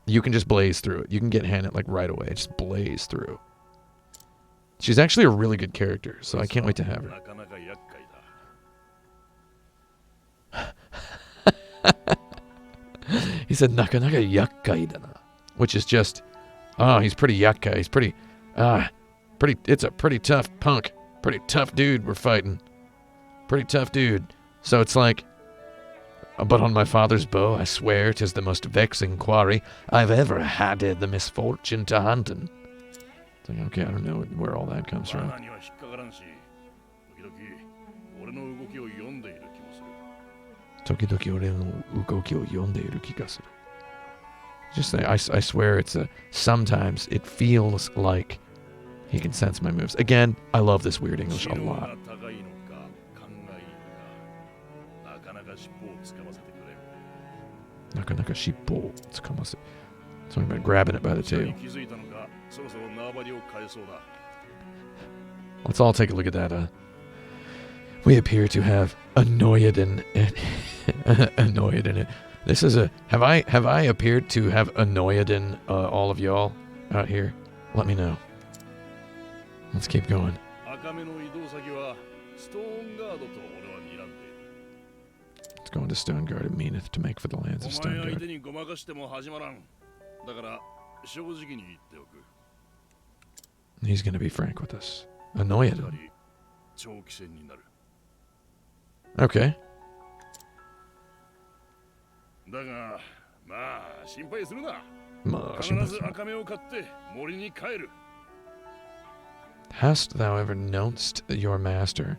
you can just blaze through it. You can get Hannah like right away. Just blaze through. She's actually a really good character, so I can't wait to have her. He said nakanaga yakkai dana, which is just, oh, he's pretty yakkai. He's pretty, It's a pretty tough punk. Pretty tough dude we're fighting. Pretty tough dude. So it's like, but on my father's bow, I swear 'tis the most vexing quarry I've ever had the misfortune to hunt in. It's like, okay, I don't know where all that comes from. 罠には引っかからんし、時々俺の動きを読んでいる気もする。時々俺の動きを読んでいる気がする. Just say, I swear it's sometimes it feels like he can sense my moves. Again, I love this weird English a lot. 知能が高いのか勘がいいのか、なかなか尻尾をつかませてくれ。 Nakanaka shippo tsukamase. Something about grabbing it by the 下に tail. 気づいたのか、そろそろ縄張りを変えそうだ。 Let's all take a look at that. We appear to have annoyed in it. Annoyed in it. This is a... Have I appeared to have annoyed in all of y'all out here? Let me know. Let's keep going. 赤目の移動先はストーンガードと俺は睨んでいる。 Let's go into Stone Guard. It meaneth to make for the lands of お Stone 前相 Guard. 手にごまかしても始まらん。だから正直に言っておく。 He's going to be frank with us. Annoyed. やはり長期戦になる。 Okay. だがまあ心配するな。 Ma- 必ず赤目を買って森に帰る。 Hast thou ever knowst your master?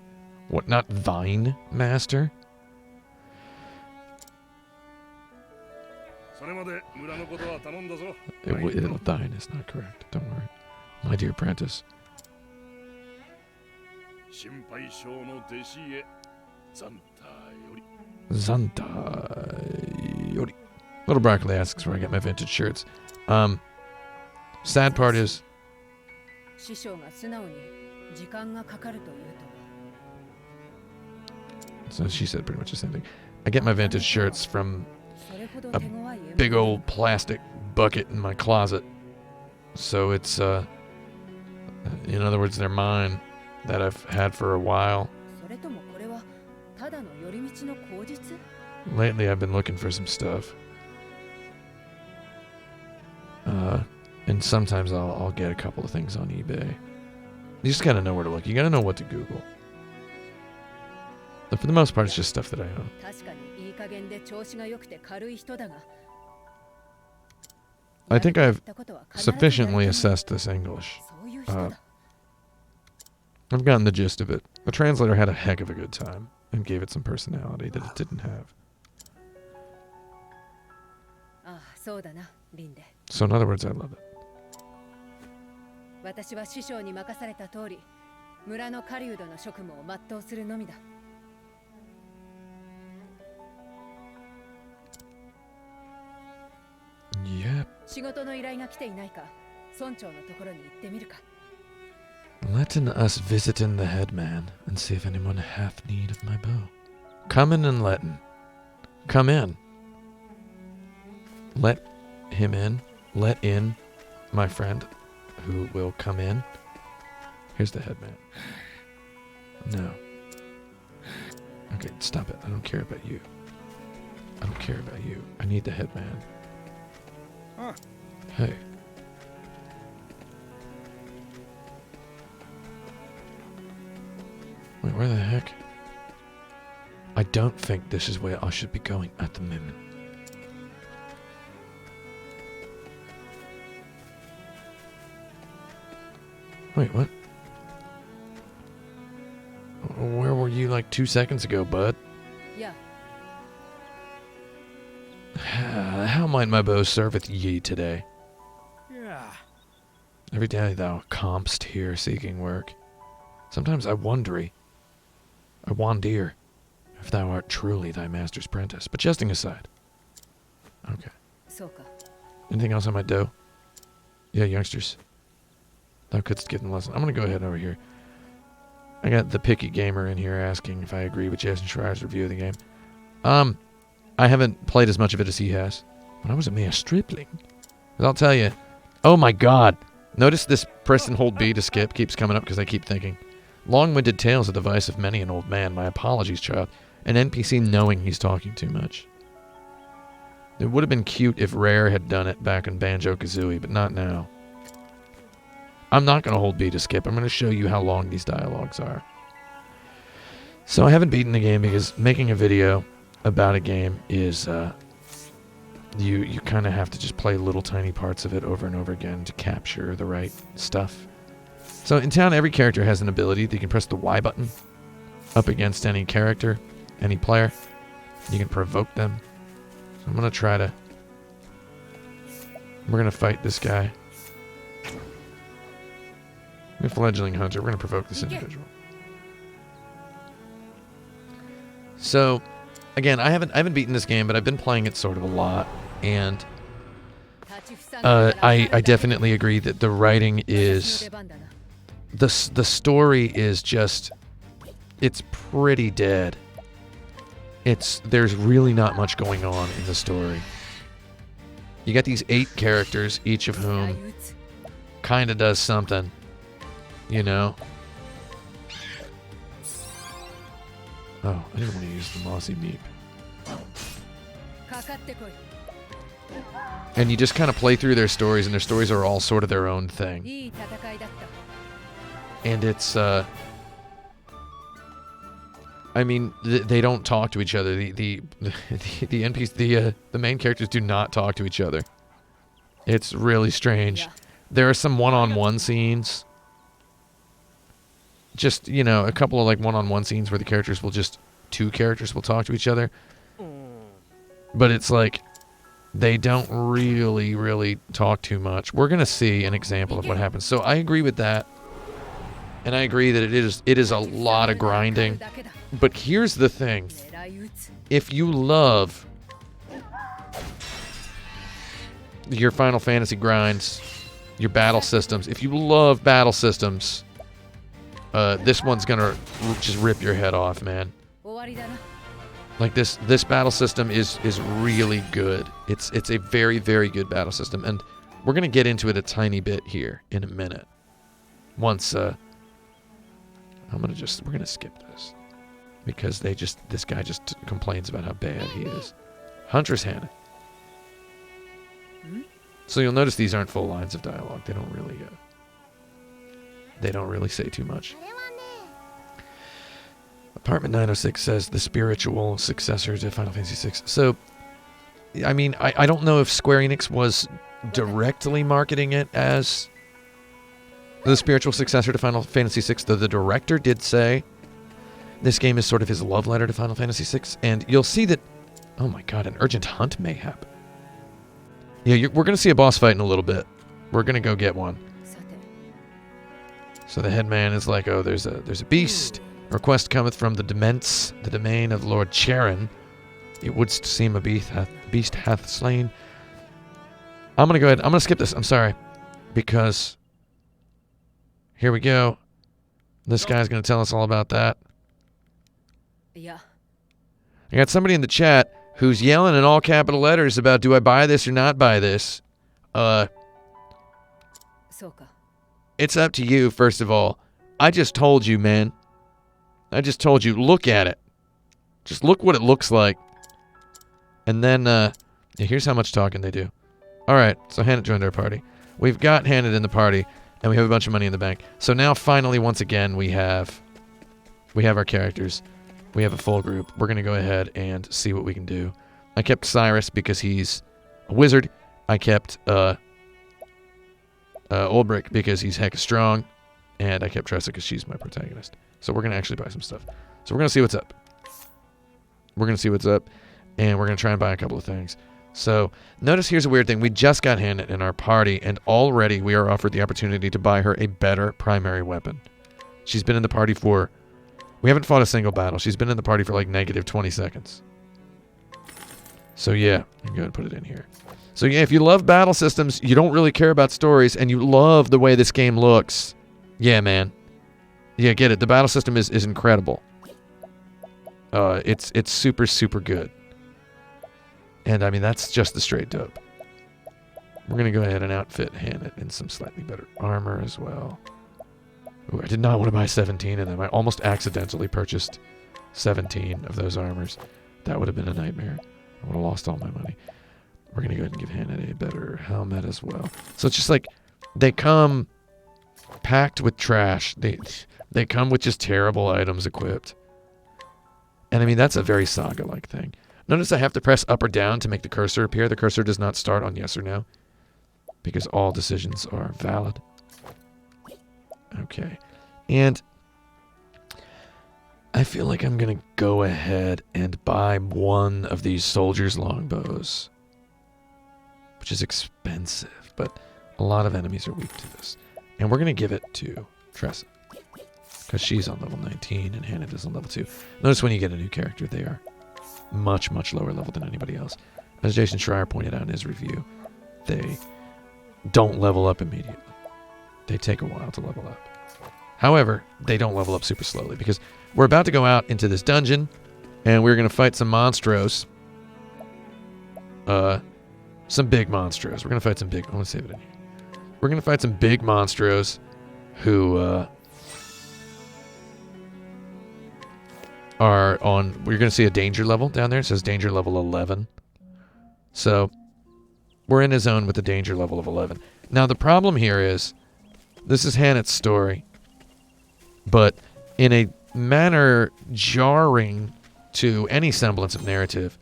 What, not thine master? それまで村のことは頼んだぞ。 Thine is not correct. Don't worry. My dear apprentice. 心配性の弟子へザンタより。 Zanta Yori. Little Broccoli asks where I get my vintage shirts. Sad part is 師匠が素直に時間がかかるというと so she said pretty much the same thing. I get my vintage shirts from それほど手強い big old plastic bucket in my closet. So it's in other words, they're mine that I've had for a while. それともこれはただの寄り道の口実 Lately, I've been looking for some stuff. And sometimes I'll get a couple of things on eBay. You just gotta know where to look. You gotta know what to Google. But for the most part, it's just stuff that I own. 確かにいい加減で調子が良くて軽い人だが I think I've やったことは必ずやる Sufficiently assessed this English. そういう人だ I've gotten the gist of it. The translator had a heck of a good time and gave it some personality that it didn't have. ああそうだなリンデ So in other words, I love it. 私は師匠に任された通り村の狩人の職務を全うするのみだ Yep. 仕事の依頼が来ていないか村長のところに行ってみるか Letting us visit in the headman and see if anyone hath need of my bow. Come in and letting. Come in. Let him in. Let in my friend who will come in. Here's the headman. No. Okay, stop it. I don't care about you. I don't care about you. I need the headman. Huh. Hey. Wait, where the heck? I don't think this is where I should be going at the moment. Wait, what? Where were you like 2 seconds ago, bud? いや How might my bow serveth ye today? Yeah. Every day thou compst here seeking work. Sometimes I wonder if thou art truly thy master's apprentice. But jesting aside. Okay. そうか Anything else I might do? Yeah, youngsters. Thou couldst give them a lesson. I'm going to go ahead over here. I got the picky gamer in here asking if I agree with Jason Schreier's review of the game. I haven't played as much of it as he has. When I was a mere stripling. But I'll tell you. Oh my god. Notice this press and hold B to skip keeps coming up because I keep thinking. Long-winded tales are the vice of many an old man. My apologies, child. An NPC knowing he's talking too much. It would have been cute if Rare had done it back in Banjo-Kazooie, but not now. I'm not going to hold B to skip. I'm going to show you how long these dialogues are. So I haven't beaten the game because making a video about a game is you kind of have to just play little tiny parts of it over and over again to capture the right stuff. So in town, every character has an ability. You can press the Y button up against any character, any player. You can provoke them. So I'm going to try to... We're going to fight this guy. With Fledgling Hunter, we're going to provoke this individual. So, again, I haven't beaten this game, but I've been playing it sort of a lot, and I definitely agree that the writing is... The story is just... It's pretty dead. There's really not much going on in the story. You got these 8 characters, each of whom kind of does something, you know? Oh, I didn't want to use the mossy meep. And you just kind of play through their stories, and their stories are all sort of their own thing. And it's, I mean, they don't talk to each other. The NPCs, the main characters do not talk to each other. It's really strange. There are some one-on-one scenes. Just, you know, a couple of like one-on-one scenes where the characters will just... 2 characters will talk to each other. But it's like... They don't really talk too much. We're going to see an example of what happens. So I agree with that. And I agree that it is a lot of grinding. But here's the thing. If you love your Final Fantasy grinds, your battle systems, if you love battle systems, this one's gonna just rip your head off, man. Like this battle system is really good. It's a very good battle system, and we're gonna get into it a tiny bit here in a minute. Once we're gonna skip this because this guy just complains about how bad he is. Huntress Hannah. So you'll notice these aren't full lines of dialogue. They don't really say too much. Apartment 906 says the spiritual successor to Final Fantasy VI. So, I mean, I don't know if Square Enix was directly marketing it as the spiritual successor to Final Fantasy VI, though the director did say this game is sort of his love letter to Final Fantasy VI. And you'll see that, oh my god, an urgent hunt mayhap. Yeah, we're going to see a boss fight in a little bit. We're going to go get one. So the headman is like, oh, there's a beast. A request cometh from the dements, the domain of Lord Charon. It wouldst seem a beast hath slain. I'm going to go ahead. I'm going to skip this. I'm sorry. Because here we go. This guy's going to tell us all about that. Yeah. I got somebody in the chat who's yelling in all capital letters about do I buy this or not buy this. It's up to you, first of all. I just told you, man. I just told you, look at it. Just look what it looks like. And then, yeah, here's how much talking they do. Alright, so Hannah joined our party. We've got Hannah in the party, and we have a bunch of money in the bank. So now, finally, once again, we have our characters. We have a full group. We're going to go ahead and see what we can do. I kept Cyrus because he's a wizard. I kept Ulbrich because he's hecka strong. And I kept Tressa because she's my protagonist. So we're going to actually buy some stuff. So we're going to see what's up. And we're going to try and buy a couple of things. So notice here's a weird thing. We just got Hannah in our party, and already we are offered the opportunity to buy her a better primary weapon. She's been in the party for... We haven't fought a single battle. She's been in the party for like negative 20 seconds. So yeah, I'm going to put it in here. So yeah, if you love battle systems, you don't really care about stories, and you love the way this game looks, yeah, man. Yeah, get it. The battle system is incredible. It's super good. And I mean, that's just the straight dope. We're going to go ahead and outfit Hannah in some slightly better armor as well. Ooh, I did not want to buy 17 of them. I almost accidentally purchased 17 of those armors. That would have been a nightmare. I would have lost all my money. We're going to go ahead and give Hannah a better helmet as well. So it's just like, they come packed with trash. They come with just terrible items equipped. And I mean, that's a very Saga-like thing. Notice I have to press up or down to make the cursor appear. The cursor does not start on yes or no, because all decisions are valid. Okay. And I feel like I'm going to go ahead and buy one of these soldiers' longbows, which is expensive, but a lot of enemies are weak to this. And we're going to give it to Tressa, because she's on level 19 and Hannah is on level 2. Notice when you get a new character, they are much, much lower level than anybody else. As Jason Schreier pointed out in his review, they don't level up immediately. They take a while to level up. However, they don't level up super slowly, because we're about to go out into this dungeon, and we're going to fight some monstros. Some big monstros. We're going to fight some big... I want to save it in here. We're going to fight some big monstros who are on... We're going to see a danger level down there. It says danger level 11. So, we're in a zone with a danger level of 11. Now, the problem here is, this is Hannah's story, but in a manner jarring to any semblance of narrative,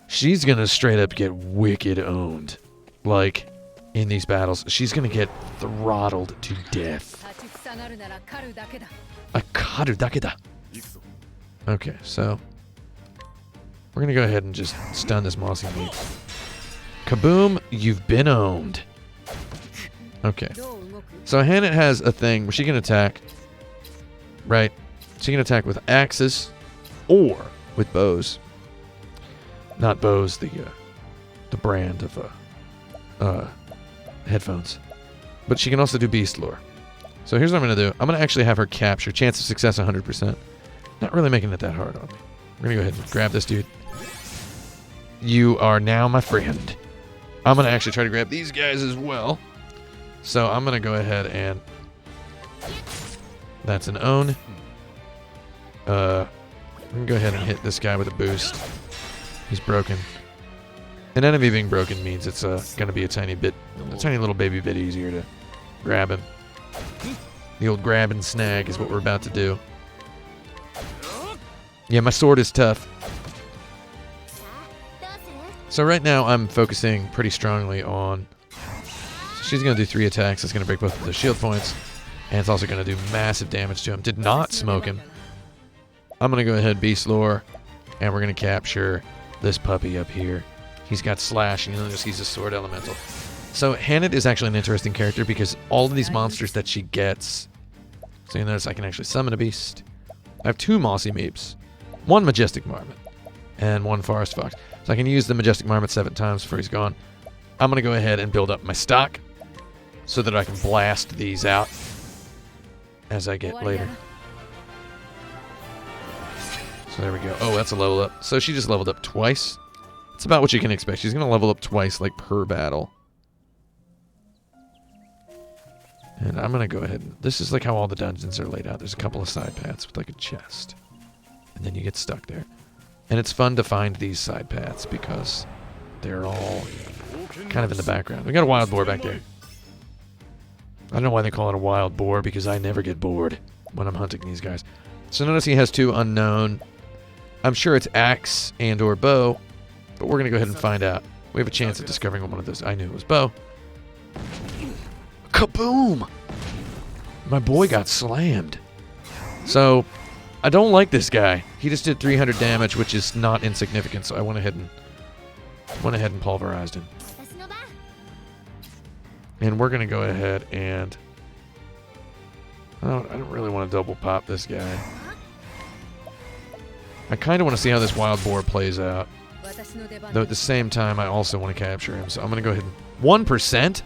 she's going to straight up get wicked owned. Like, in these battles, she's going to get throttled to death. A karu dakeda. Okay, so we're going to go ahead and just stun this mossy meat. Kaboom, you've been owned. Okay. So Hannah has a thing where she can attack, right? She can attack with axes or with bows. Not bows, the brand of headphones. But she can also do beast lore. So here's what I'm going to do. I'm going to actually have her capture. Chance of success 100%. Not really making it that hard on me. We're going to go ahead and grab this dude. You are now my friend. I'm going to actually try to grab these guys as well. So I'm going to go ahead and... That's an own. I'm going to go ahead and hit this guy with a boost. He's broken. An enemy being broken means it's going to be a tiny little baby bit easier to grab him. The old grab and snag is what we're about to do. Yeah, my sword is tough. So right now I'm focusing pretty strongly on... So she's going to do 3 attacks. It's going to break both of the shield points. And it's also going to do massive damage to him. Did not smoke him. I'm going to go ahead beast lore. And we're going to capture this puppy up here. He's got slash, and you'll notice he's a sword elemental. So Hannah is actually an interesting character because all of these monsters that she gets... So you notice I can actually summon a beast. I have 2 mossy meeps. 1 majestic marmot. And 1 forest fox. So I can use the majestic marmot 7 times before he's gone. I'm going to go ahead and build up my stock so that I can blast these out as I get later. So there we go. Oh, that's a level up. So she just leveled up twice. It's about what you can expect. She's going to level up twice, like, per battle. And I'm going to go ahead and... This is like how all the dungeons are laid out. There's a couple of side paths with, like, a chest. And then you get stuck there. And it's fun to find these side paths because they're all kind of in the background. We got a wild boar back there. I don't know why they call it a wild boar because I never get bored when I'm hunting these guys. So notice he has 2 unknown. I'm sure it's axe and or bow, but we're going to go ahead and find out. We have a chance at discovering one of those. I knew it was bow. Kaboom! My boy got slammed. So... I don't like this guy. He just did 300 damage, which is not insignificant, so I went ahead and pulverized him. And we're going to go ahead and... I don't really want to double pop this guy. I kind of want to see how this wild boar plays out. Though at the same time, I also want to capture him, so I'm going to go ahead and... 1%?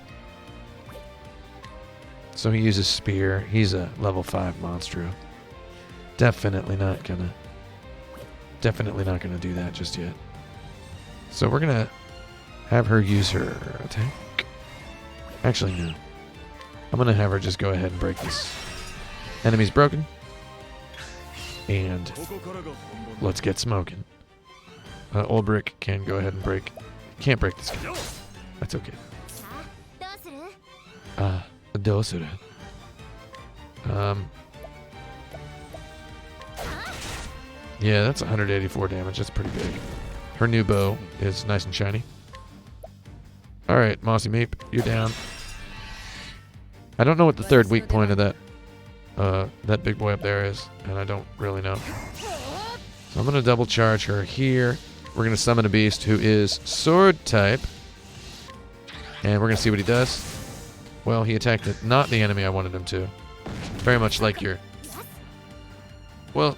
So he uses spear. He's a level 5 monstro. Definitely not gonna do that just yet. So we're gonna have her use her attack. Actually, no. I'm gonna have her just go ahead and break this. Enemy's broken. And let's get smoking. Ulbrich can go ahead and break. Can't break this guy. That's okay. Dosuru. Yeah, that's 184 damage. That's pretty big. Her new bow is nice and shiny. Alright, Mossy Meep, you're down. I don't know what the third weak point of that big boy up there is, and I don't really know. So I'm going to double charge her here. We're going to summon a beast who is sword type. And we're going to see what he does. Well, he attacked not the enemy I wanted him to. Very much like your... Well,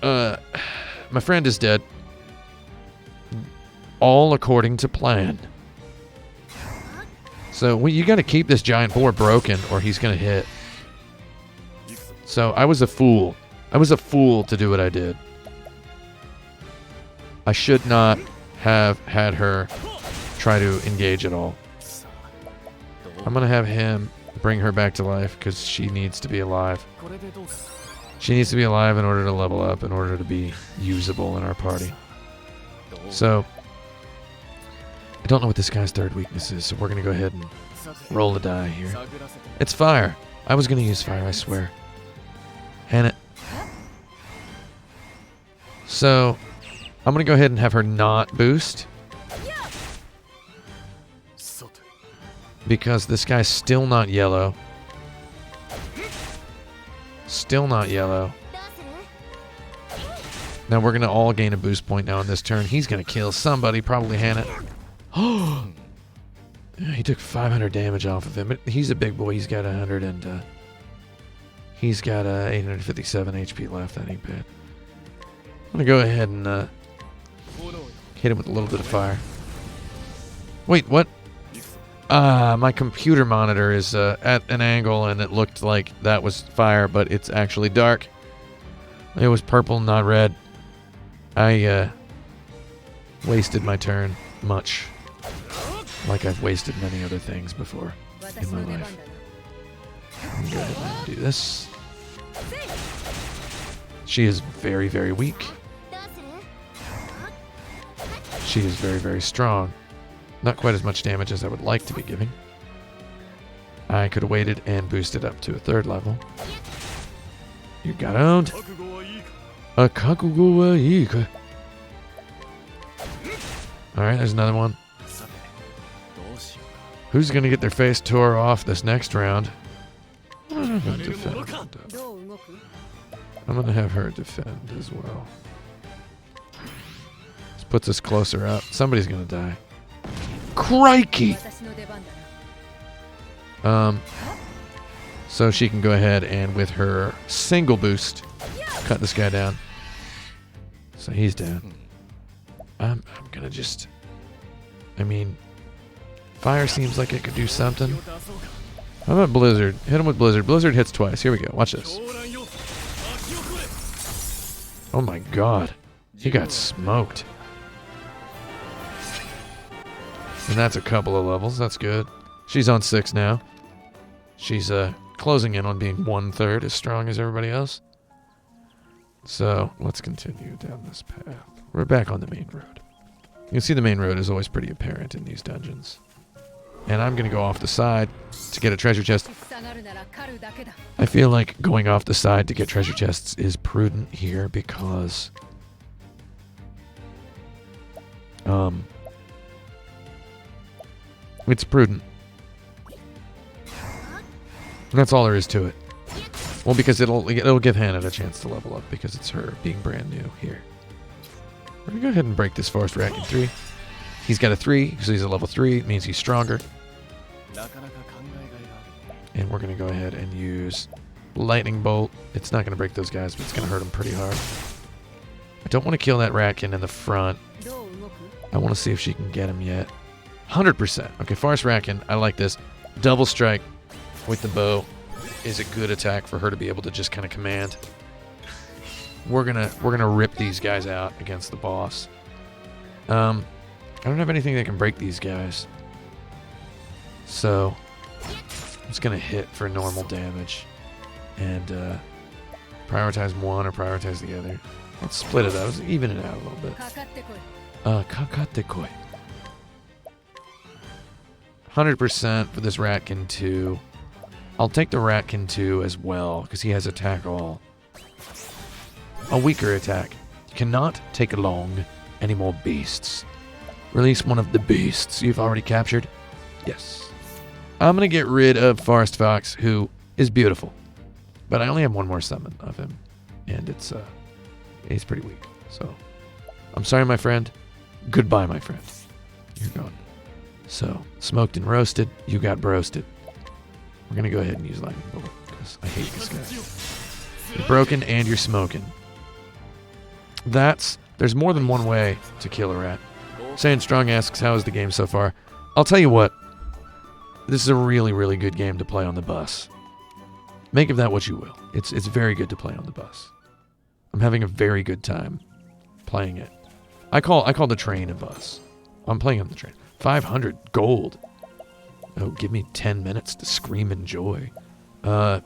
my friend is dead. All according to plan. So you got to keep this giant boar broken or he's going to hit. So I was a fool. I was a fool to do what I did. I should not have had her try to engage at all. I'm going to have him bring her back to life because she needs to be alive. She needs to be alive in order to level up, in order to be usable in our party. So, I don't know what this guy's third weakness is, so we're going to go ahead and roll the die here. It's fire. I was going to use fire, I swear. And it. So, I'm going to go ahead and have her not boost. Because this guy's still not yellow. Still not yellow. Now we're going to all gain a boost point now in this turn. He's going to kill somebody, probably Hannah. Oh! He took 500 damage off of him. But he's a big boy. He's got 100 and... he's got 857 HP left. That ain't bad. I'm going to go ahead and hit him with a little bit of fire. Wait, what? My computer monitor is at an angle and it looked like that was fire, but it's actually dark. It was purple, not red. I wasted my turn much. Like I've wasted many other things before in my life. I'm going to go ahead and do this. She is very, very weak. She is very, very strong. Not quite as much damage as I would like to be giving. I could have waited and boosted up to a 3rd level. You got owned. A kakugo wa ika. Alright, there's another one. Who's going to get their face tore off this next round? I'm going to have her defend as well. This puts us closer up. Somebody's going to die. Crikey! So she can go ahead and with her single boost cut this guy down. So he's down. I'm gonna just... I mean... Fire seems like it could do something. How about Blizzard? Hit him with Blizzard. Blizzard hits twice. Here we go. Watch this. Oh my god. He got smoked. And that's a couple of levels. That's good. She's on 6 now. She's closing in on being 1/3 as strong as everybody else. So let's continue down this path. We're back on the main road. You can see the main road is always pretty apparent in these dungeons. And I'm going to go off the side to get a treasure chest. I feel like going off the side to get treasure chests is prudent here because... it's prudent. And that's all there is to it. Well, because it'll give Hannah a chance to level up because it's her being brand new here. We're going to go ahead and break this forest rat in 3. He's got a 3, so he's a level 3. It means he's stronger. And we're going to go ahead and use Lightning Bolt. It's not going to break those guys, but it's going to hurt them pretty hard. I don't want to kill that ratkin in the front. I want to see if she can get him yet. 100%. Okay, Forest Ratkin, I like this. Double strike with the bow is a good attack for her to be able to just kind of command. We're gonna rip these guys out against the boss. I don't have anything that can break these guys. So I'm just gonna hit for normal damage and prioritize one or prioritize the other. Let's split it out. Let's even it out a little bit. Kakatekoi. 100% for this Ratkin to I'll take the Ratkin too as well, because he has attack all. A weaker attack. You cannot take along any more beasts. Release one of the beasts you've already captured. Yes. I'm going to get rid of Forest Fox, who is beautiful. But I only have one more summon of him. And he's pretty weak. So, I'm sorry, my friend. Goodbye, my friend. You're gone. So, smoked and roasted. You got broasted. We're going to go ahead and use Lightning Bolt, because I hate this guy. You're broken and you're smoking. There's more than one way to kill a rat. Saiyan Strong asks, how is the game so far? I'll tell you what. This is a really, really good game to play on the bus. Make of that what you will. It's very good to play on the bus. I'm having a very good time playing it. I call the train a bus. I'm playing on the train. 500 gold. Oh, give me 10 minutes to scream in joy. So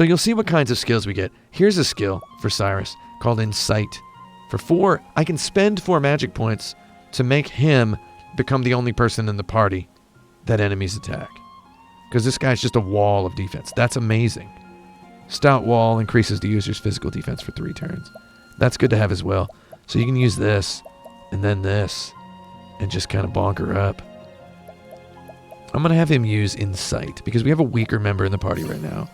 you'll see what kinds of skills we get. Here's a skill for Cyrus called Insight. For 4, I can spend 4 magic points to make him become the only person in the party that enemies attack. Because this guy's just a wall of defense. That's amazing. Stout wall increases the user's physical defense for 3 turns. That's good to have as well. So you can use this, and then this, and just kind of bonk her up. I'm going to have him use Insight, because we have a weaker member in the party right now.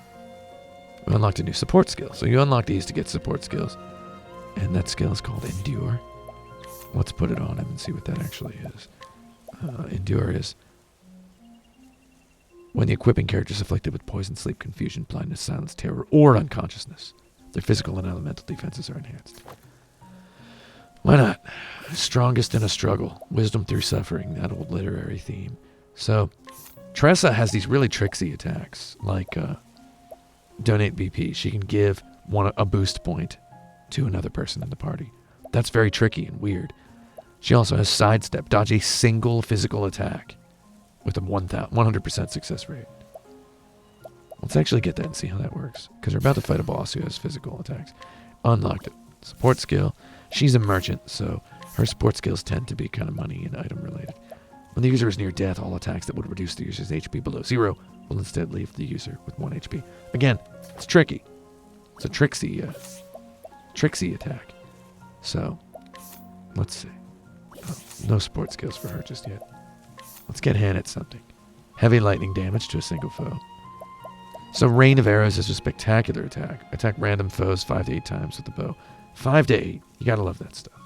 We unlocked a new support skill. So you unlock these to get support skills. And that skill is called Endure. Let's put it on him and see what that actually is. Endure is when the equipping character is afflicted with poison, sleep, confusion, blindness, silence, terror, or unconsciousness. Their physical and elemental defenses are enhanced. Why not? Strongest in a struggle. Wisdom through suffering. That old literary theme. So, Tressa has these really tricksy attacks, like Donate BP. She can give a boost point to another person in the party. That's very tricky and weird. She also has Sidestep. Dodge a single physical attack with a 100% success rate. Let's actually get that and see how that works, because we're about to fight a boss who has physical attacks. Unlocked it. Support skill. She's a merchant, so her support skills tend to be kind of money and item related. When the user is near death, all attacks that would reduce the user's HP below 0 will instead leave the user with 1 HP. Again, it's tricky. It's a tricksy attack. So, let's see. Oh, no support skills for her just yet. Let's get Han at something. Heavy lightning damage to a single foe. So Rain of Arrows is a spectacular attack. Attack random foes 5 to 8 times with the bow. 5 to 8. You gotta love that stuff.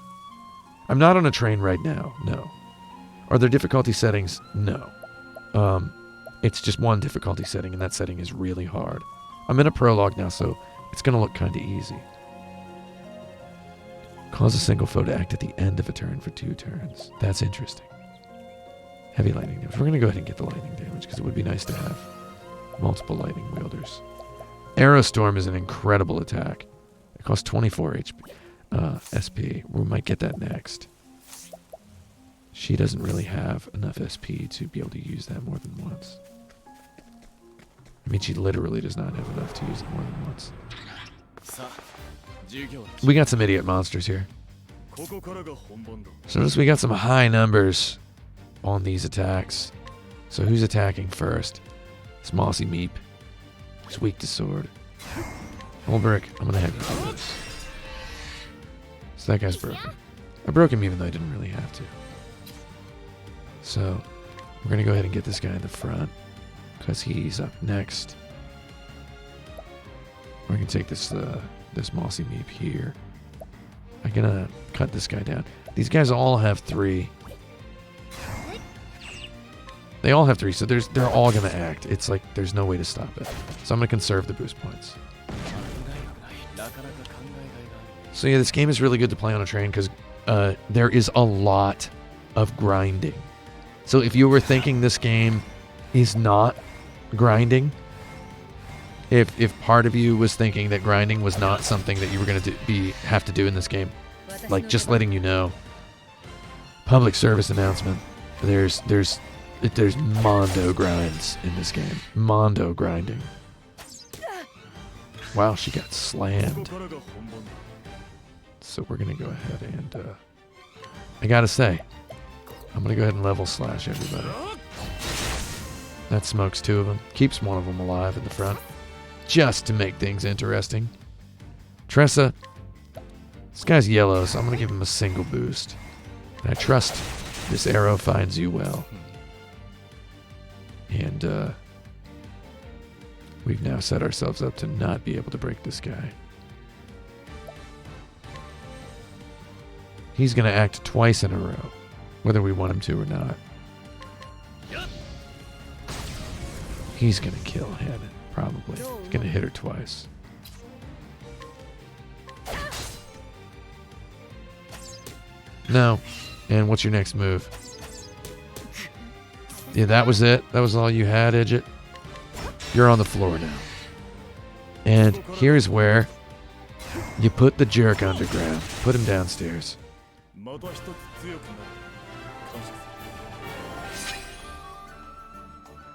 I'm not on a train right now. No. Are there difficulty settings? No. It's just one difficulty setting, and that setting is really hard. I'm in a prologue now, so it's gonna look kinda easy. Cause a single foe to act at the end of a turn for 2 turns. That's interesting. Heavy lightning damage. We're going to go ahead and get the lightning damage, because it would be nice to have multiple lightning wielders. Arrow Storm is an incredible attack. It costs 24 SP. We might get that next. She doesn't really have enough SP to be able to use that more than once. I mean, she literally does not have enough to use it more than once. We got some idiot monsters here. So notice we got some high numbers on these attacks. So who's attacking first? It's Mossy Meep. He's weak to sword. Ulbrich, I'm gonna have you do this. So that guy's broken. I broke him even though I didn't really have to. So we're gonna go ahead and get this guy in the front, because he's up next. We're gonna take this Mossy Meep here. I'm gonna cut this guy down. These guys all have 3. They all have 3, so they're all gonna act. It's like there's no way to stop it. So I'm gonna conserve the boost points. So yeah, this game is really good to play on a train, because there is a lot of grinding. So if you were thinking this game is not grinding, if part of you was thinking that grinding was not something that you were going to have to do in this game, like, just letting you know. Public service announcement. There's mondo grinds in this game. Mondo grinding. Wow, she got slammed. So we're going to go ahead and I got to say, I'm going to go ahead and level slash everybody. That smokes 2 of them. Keeps 1 of them alive in the front. Just to make things interesting. Tressa. This guy's yellow, so I'm going to give him a single boost. And I trust this arrow finds you well. And we've now set ourselves up to not be able to break this guy. He's going to act twice in a row, whether we want him to or not. He's going to kill Hannon, probably. He's going to hit her twice. No. And what's your next move? Yeah, that was it. That was all you had, Idjit. You're on the floor now. And here's where you put the jerk underground. Put him downstairs.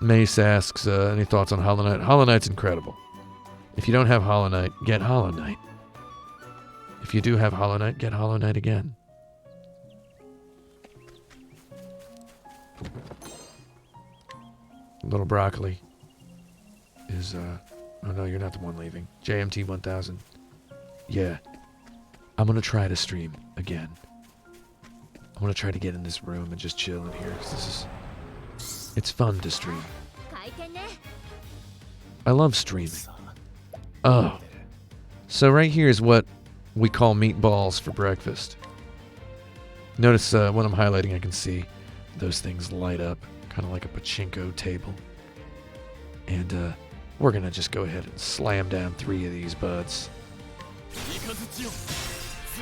Mace asks, any thoughts on Hollow Knight? Hollow Knight's incredible. If you don't have Hollow Knight, get Hollow Knight. If you do have Hollow Knight, get Hollow Knight again. Little Broccoli is, oh no, you're not the one leaving. JMT 1000. Yeah. I'm gonna try to stream again. I'm gonna try to get in this room and just chill in here. 'Cause it's fun to stream. I love streaming. Oh. So right here is what we call meatballs for breakfast. Notice when I'm highlighting, I can see those things light up, kind of like a pachinko table. And we're gonna just go ahead and slam down 3 of these buds.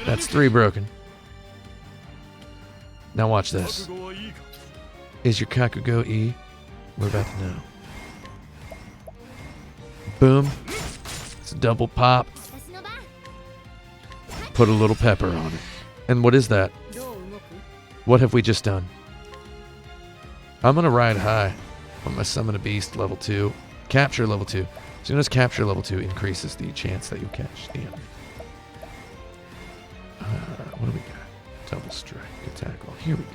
That's 3 broken. Now watch this. Is your Kakugo E? We're about to know. Boom. It's a double pop. Put a little pepper on it. And what is that? What have we just done? I'm going to ride high on my Summon a Beast level 2. Capture level 2. As soon as capture level 2 increases the chance that you'll catch the enemy. What do we got? Double strike. Attack roll. Here we go.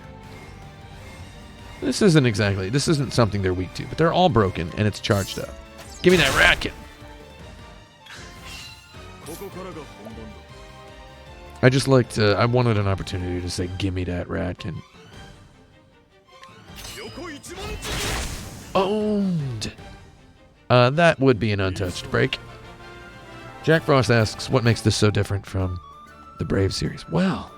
This isn't something they're weak to, but they're all broken and it's charged up. Give me that Ratkin. I just liked, I wanted an opportunity to say, give me that Ratkin. Owned! That would be an untouched break. Jack Frost asks, what makes this so different from the Brave series? Well,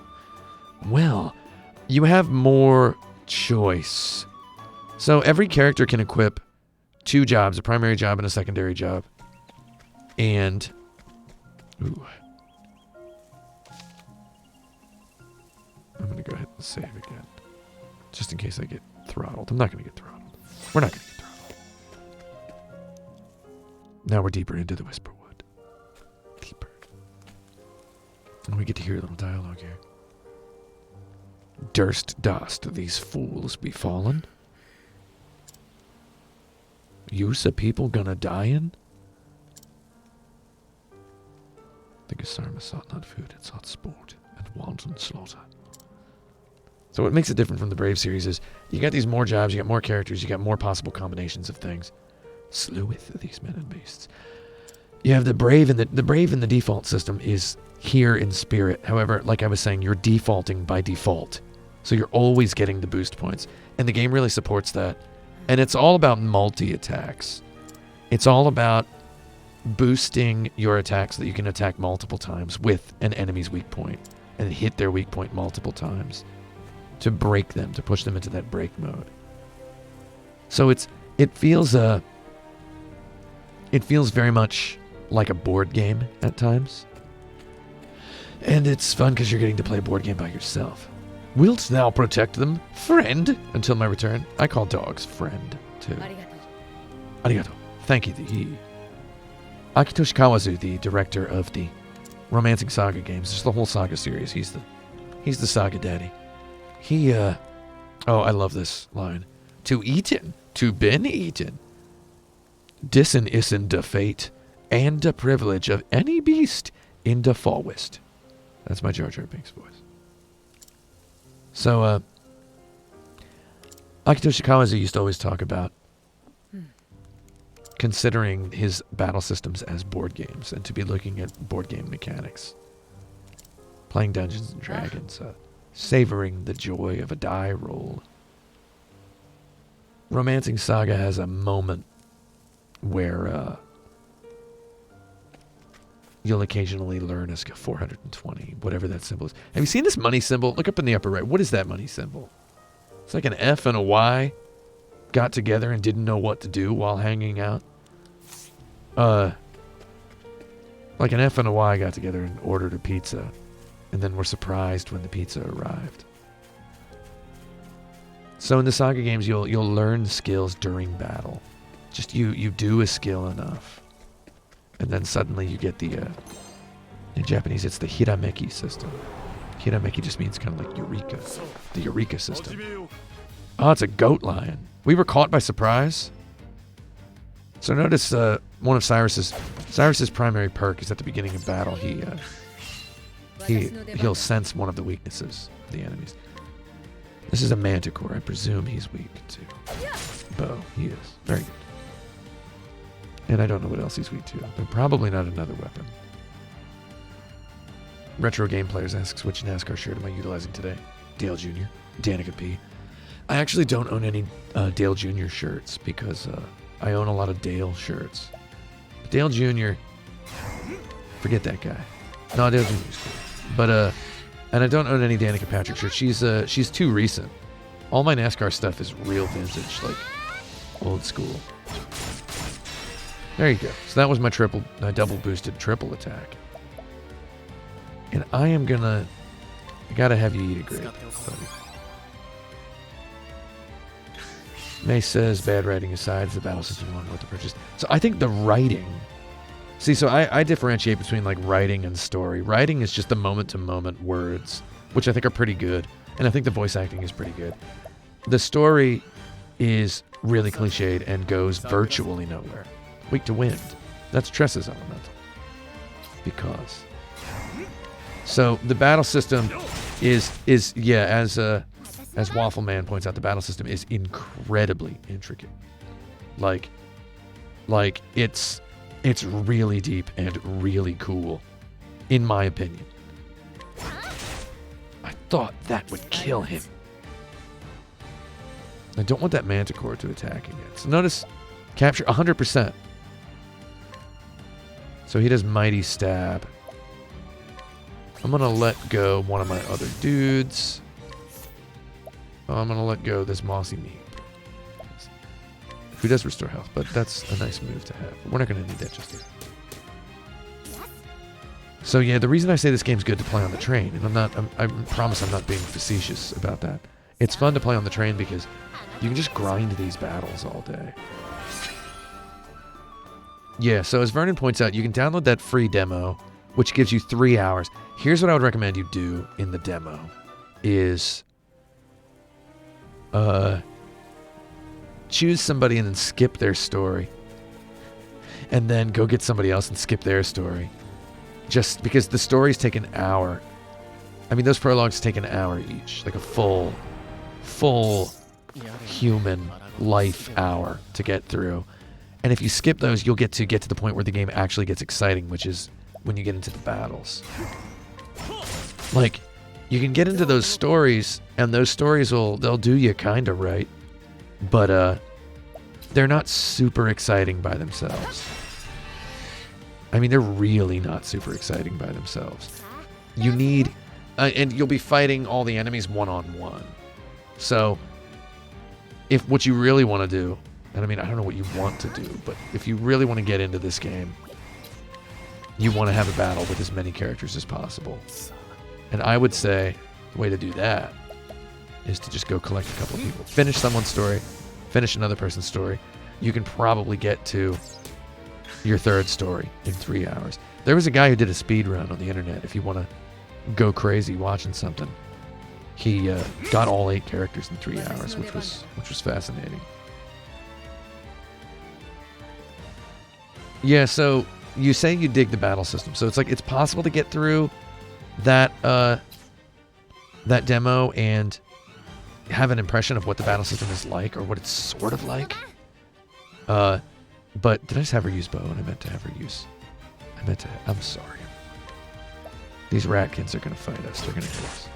you have more choice. So every character can equip 2 jobs, a primary job and a secondary job. And, ooh. I'm going to go ahead and save again. Just in case I get throttled. I'm not going to get throttled. We're not going to get throttled. Now we're deeper into the Whisperwood. Deeper. And we get to hear a little dialogue here. Durst dost these fools be fallen? Use a people gonna die in? The Gesarma sought not food, it sought sport and wanton slaughter. So what makes it different from the Brave series is you got these more jobs, you got more characters, you got more possible combinations of things. Sleweth these men and beasts. You have the Brave, and the Brave in the default system is here in spirit. However, like I was saying, you're defaulting by default. So you're always getting the boost points. And the game really supports that. And it's all about multi-attacks. It's all about boosting your attacks so that you can attack multiple times with an enemy's weak point and hit their weak point multiple times to break them, to push them into that break mode. So it feels very much like a board game at times. And it's fun because you're getting to play a board game by yourself. Wilt thou protect them, friend, until my return? I call dogs friend, too. Arigato. Thank you, thee. Akitoshi Kawazu, the director of the Romancing Saga games, just the whole Saga series. He's the Saga daddy. Oh, I love this line. To eaten, to been eaten. Dissen isen de fate, and de privilege of any beast in de fallwist. That's my Jar Jar Binks voice. So, Akitoshi Kawazu used to always talk about considering his battle systems as board games and to be looking at board game mechanics. Playing Dungeons and Dragons, savoring the joy of a die roll. Romancing Saga has a moment where you'll occasionally learn a 420, whatever that symbol is. Have you seen this money symbol? Look up in the upper right. What is that money symbol? It's like an F and a Y got together and didn't know what to do while hanging out. Like an F and a Y got together and ordered a pizza, and then were surprised when the pizza arrived. So in the Saga games, you'll learn skills during battle. Just you do a skill enough, and then suddenly you get the in Japanese it's the hirameki system. Hirameki just means kind of like eureka, the eureka system. Oh, it's a goat lion. We were caught by surprise. So notice one of Cyrus's primary perk is at the beginning of battle he'll sense one of the weaknesses of the enemies. This is a manticore. I presume he's weak to bow. He is. Very good. And I don't know what else he's weak to, but probably not another weapon. Retro Game Players asks, which NASCAR shirt am I utilizing today? Dale Jr., Danica P. I actually don't own any Dale Jr. shirts because I own a lot of Dale shirts. Dale Jr., forget that guy. No, Dale Jr. is cool. But, and I don't own any Danica Patrick shirts. She's too recent. All my NASCAR stuff is real vintage, like old school. There you go. So that was my double boosted triple attack. And I gotta have you eat a grape, buddy. May says, bad writing aside, the battle system along with the purchase. So I think the writing, so I differentiate between like writing and story. Writing is just the moment-to-moment words, which I think are pretty good. And I think the voice acting is pretty good. The story is really cliched and goes virtually nowhere. Weak to wind. That's Tress's elemental. Because. So the battle system is as Waffle Man points out, the battle system is incredibly intricate. Like it's really deep and really cool, in my opinion. I thought that would kill him. I don't want that Manticore to attack again. So notice, capture 100%. So he does Mighty Stab. I'm going to let go one of my other dudes. I'm going to let go this Mossy Meat. Who does restore health, but that's a nice move to have. We're not going to need that just yet. So yeah, the reason I say this game's good to play on the train, and I promise I'm not being facetious about that. It's fun to play on the train because you can just grind these battles all day. Yeah, so as Vernon points out, you can download that free demo, which gives you 3 hours. Here's what I would recommend you do in the demo is choose somebody and then skip their story. And then go get somebody else and skip their story. Just because the stories take an hour. I mean, those prologues take an hour each. Like a full human life hour to get through. And if you skip those, you'll get to the point where the game actually gets exciting, which is when you get into the battles. Like, you can get into those stories, and those stories they'll do you kind of right. But they're not super exciting by themselves. I mean, they're really not super exciting by themselves. You need... and you'll be fighting all the enemies one-on-one. So, if what you really want to do... And I mean, I don't know what you want to do, but if you really want to get into this game, you want to have a battle with as many characters as possible. And I would say the way to do that is to just go collect a couple of people. Finish someone's story, finish another person's story. You can probably get to your third story in 3 hours. There was a guy who did a speed run on the internet. If you want to go crazy watching something, he got all 8 characters in 3 hours, which was fascinating. Yeah, so you say you dig the battle system. So it's like it's possible to get through that that demo and have an impression of what the battle system is like or what it's sort of like. But did I just have her use bow? And I meant to have her use. I'm sorry. These ratkins are going to fight us. They're going to hit us.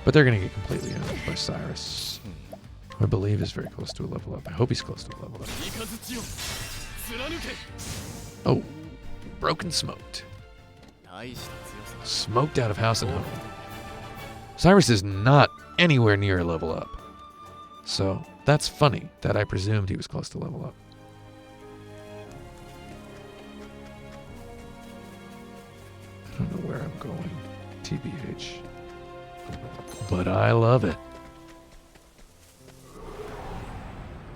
But they're going to get completely owned by Cyrus, who I believe is very close to a level up. I hope he's close to a level up. Oh, broken smoked. Smoked out of house and home. Cyrus is not anywhere near a level up. So that's funny that I presumed he was close to level up. I don't know where I'm going, TBH. But I love it.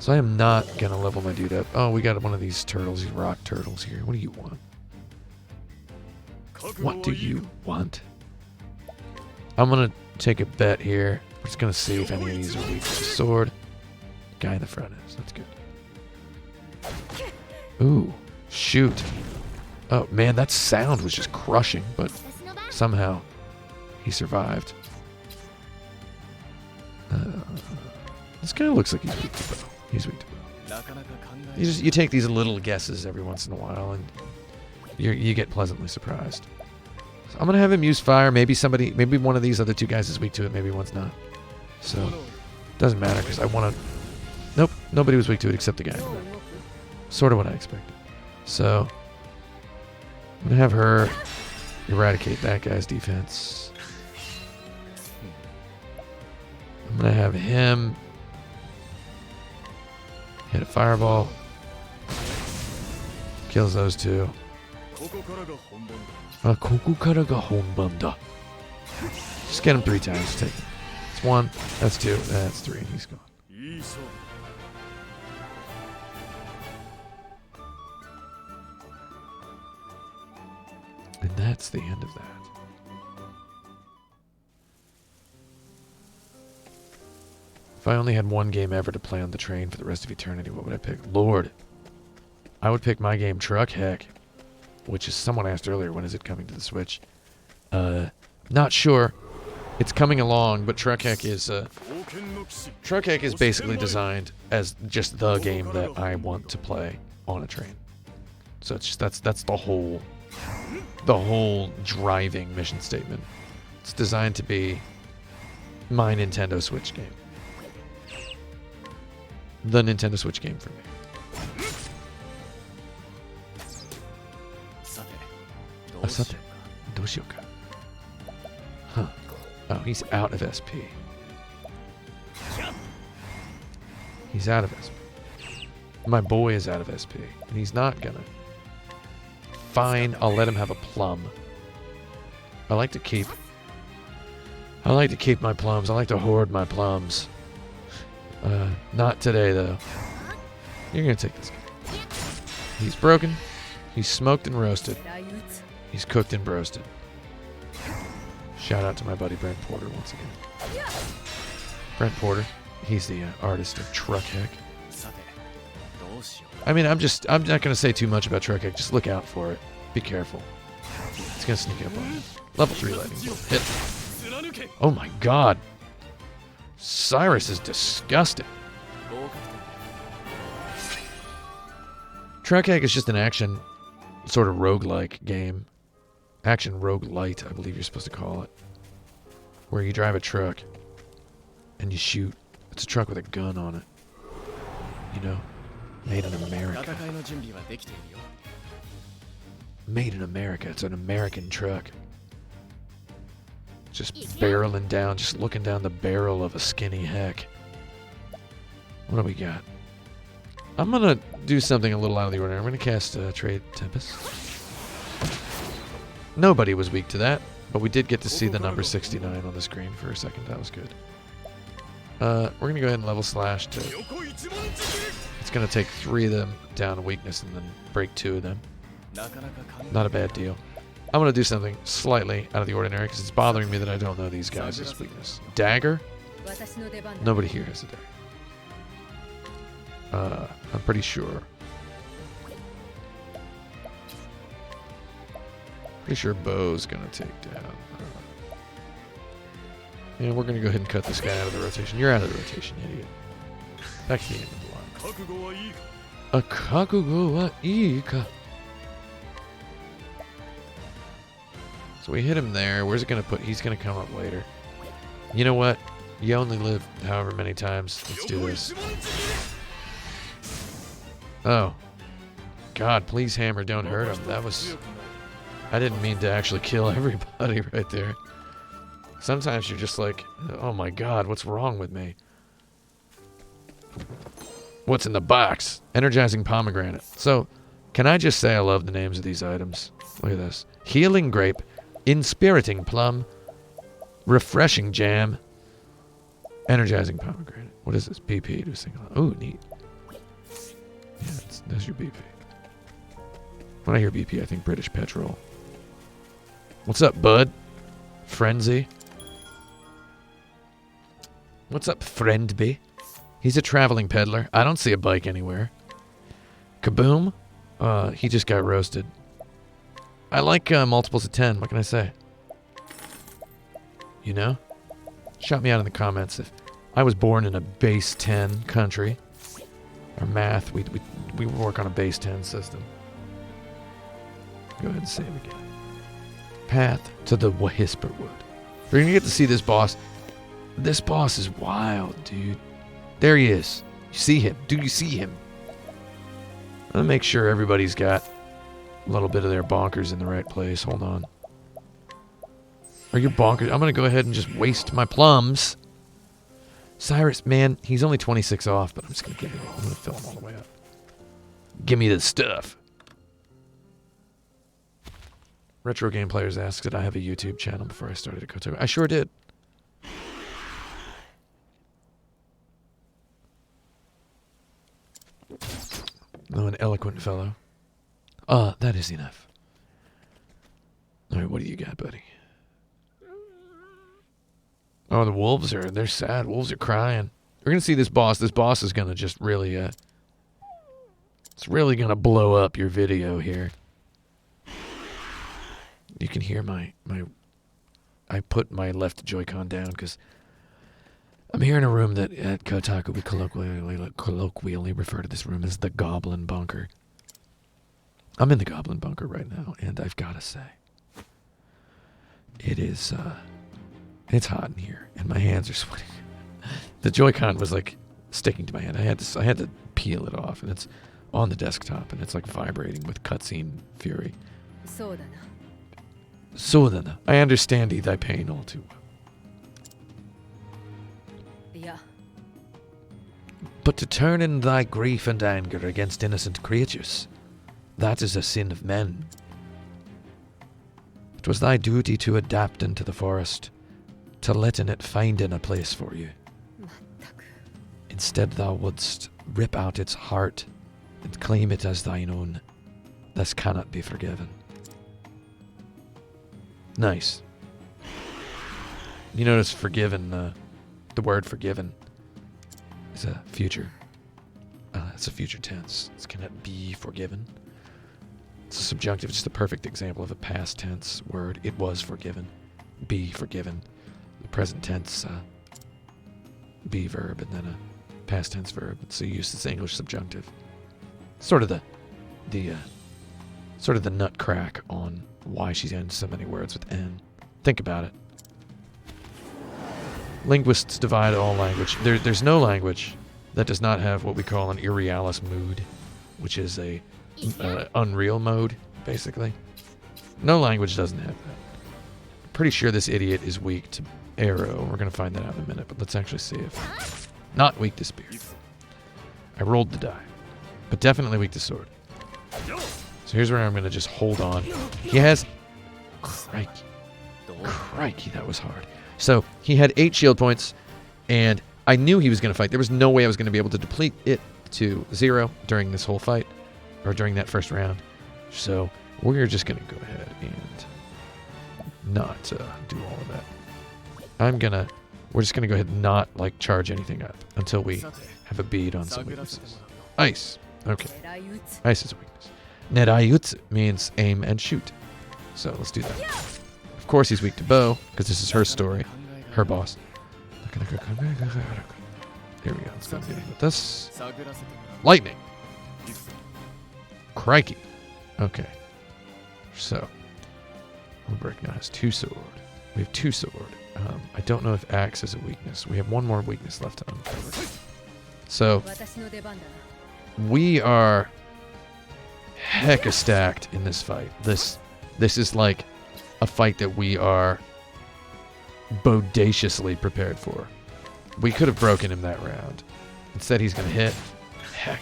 So I am not going to level my dude up. Oh, we got one of these turtles, these rock turtles here. What do you want? What do you want? I'm going to take a bet here. We're just going to see if any of these are weak to the sword. Guy in the front is. That's good. Ooh, shoot. Oh, man, that sound was just crushing, but somehow he survived. This guy looks like he's weak to bow. He's weak to bow. You take these little guesses every once in a while, and you get pleasantly surprised. So I'm gonna have him use fire. Maybe one of these other two guys is weak to it. Maybe one's not. So doesn't matter because I want to. Nope, nobody was weak to it except the guy. Sort of what I expected. So I'm gonna have her eradicate that guy's defense. I'm gonna have him hit a fireball. Kills those two. Just get him 3 times. Take him. That's 1. That's 2. That's 3. And he's gone. And that's the end of that. If I only had one game ever to play on the train for the rest of eternity, what would I pick? Lord, I would pick my game Truck Heck, which is someone asked earlier, when is it coming to the Switch? Not sure. It's coming along, but Truck Heck is basically designed as just the game that I want to play on a train. So it's just that's the whole driving mission statement. It's designed to be my Nintendo Switch game. The Nintendo Switch game for me. Asate, doshioka. Huh. Oh, he's out of SP. He's out of SP. My boy is out of SP, and he's not gonna. Fine, I'll let him have a plum. I like to keep my plums. I like to hoard my plums. Not today, though. You're gonna take this guy. He's broken. He's smoked and roasted. He's cooked and broasted. Shout out to my buddy Brent Porter once again. Brent Porter. He's the artist of Truck Heck. I mean, I'm not gonna say too much about Truck Heck. Just look out for it. Be careful. It's gonna sneak up on you. Level 3 lightning bolt. Hit. Oh my god. Cyrus is disgusting. Truck Heck is just an action, sort of roguelike game. Action roguelite, I believe you're supposed to call it. Where you drive a truck and you shoot. It's a truck with a gun on it. You know? Made in America. Made in America. It's an American truck. Just barreling down, just looking down the barrel of a skinny heck. What do we got? I'm going to do something a little out of the ordinary. I'm going to cast Trade Tempest. Nobody was weak to that, but we did get to see the number 69 on the screen for a second. That was good. We're going to go ahead and level slash to... It's going to take 3 of them down to weakness and then break 2 of them. Not a bad deal. I'm going to do something slightly out of the ordinary because it's bothering me that I don't know these guys' weakness. Dagger? Nobody here has a dagger. I'm pretty sure. Pretty sure Bo's going to take down. And we're going to go ahead and cut this guy out of the rotation. You're out of the rotation, idiot. Back to the end of the line. Akakugo wa ii ka. So we hit him there. Where's it going to put? He's going to come up later. You know what? You only live however many times. Let's do this. Oh. God, please, Hammer, don't hurt him. That was... I didn't mean to actually kill everybody right there. Sometimes you're just like, oh my God, what's wrong with me? What's in the box? Energizing pomegranate. So, can I just say I love the names of these items? Look at this. Healing grape, inspiriting plum, refreshing jam, energizing pomegranate. What is this? BP to single. Ooh, neat. Yeah, that's your BP. When I hear BP, I think British petrol. What's up, bud? Frenzy. What's up, friend-by? He's a traveling peddler. I don't see a bike anywhere. Kaboom? He just got roasted. I like multiples of 10. What can I say? You know? Shout me out in the comments if I was born in a base 10 country. Our math, we work on a base 10 system. Go ahead and save again. Path to the Whisperwood. We're going to get to see this boss. This boss is wild, dude. There he is. You see him. Do you see him? I'm going to make sure everybody's got a little bit of their bonkers in the right place. Hold on. Are you bonkers? I'm going to go ahead and just waste my plums. Cyrus, man, he's only 26 off, but I'm just going to give him, I'm going to fill him all the way up. Give me the stuff. Retro Game Players asked, did I have a YouTube channel before I started at Kotaku? I sure did. Oh, an eloquent fellow. That is enough. Alright, what do you got, buddy? Oh, the wolves they're sad. Wolves are crying. We're gonna see this boss. This boss is gonna just really, it's really gonna blow up your video here. You can hear I put my left Joy-Con down because I'm here in a room that at Kotaku we colloquially refer to this room as the Goblin Bunker. I'm in the Goblin Bunker right now, and I've got to say, it is, it's hot in here, and my hands are sweating. The Joy-Con was like sticking to my hand. I had to peel it off, and it's on the desktop, and it's like vibrating with cutscene fury. So then, I understand thy pain all too well. Yeah. But to turn in thy grief and anger against innocent creatures, that is a sin of men. It was thy duty to adapt into the forest, to let in it find in a place for you. Instead thou wouldst rip out its heart and claim it as thine own. This cannot be forgiven. Nice. You notice forgiven, the word forgiven is a future. It's a future tense. It's can it be forgiven? It's a subjunctive. It's the perfect example of a past tense word. It was forgiven. Be forgiven. The present tense, be verb, and then a past tense verb. So you use this English subjunctive. Sort of the nut crack on why she ends so many words with N. Think about it. Linguists divide all language. There's no language that does not have what we call an irrealis mood, which is a unreal mode, basically. No language doesn't have that. I'm pretty sure this idiot is weak to arrow. We're going to find that out in a minute, but let's actually see if... Not weak to spear. I rolled the die, but definitely weak to sword. So here's where I'm going to just hold on. He has... Crikey, that was hard. So he had 8 shield points, and I knew he was going to fight. There was no way I was going to be able to deplete it to 0 during this whole fight, or during that first round. So we're just going to go ahead and not do all of that. We're just going to go ahead and not, charge anything up until we have a bead on some weaknesses. Ice. Okay. Ice is a weakness. Nerayutsu means aim and shoot. So let's do that. Of course he's weak to bow, because this is her story. Her boss. Here we go. Let's go with this. Lightning. Crikey. Okay. So, Ulbrich now has 2 sword. We have 2 sword. I don't know if axe is a weakness. We have 1 more weakness left to uncover. So, 私の出番だな。 we are hecka stacked in this fight. This is like a fight that we are bodaciously prepared for. We could have broken him that round. Instead, he's going to hit. Heck.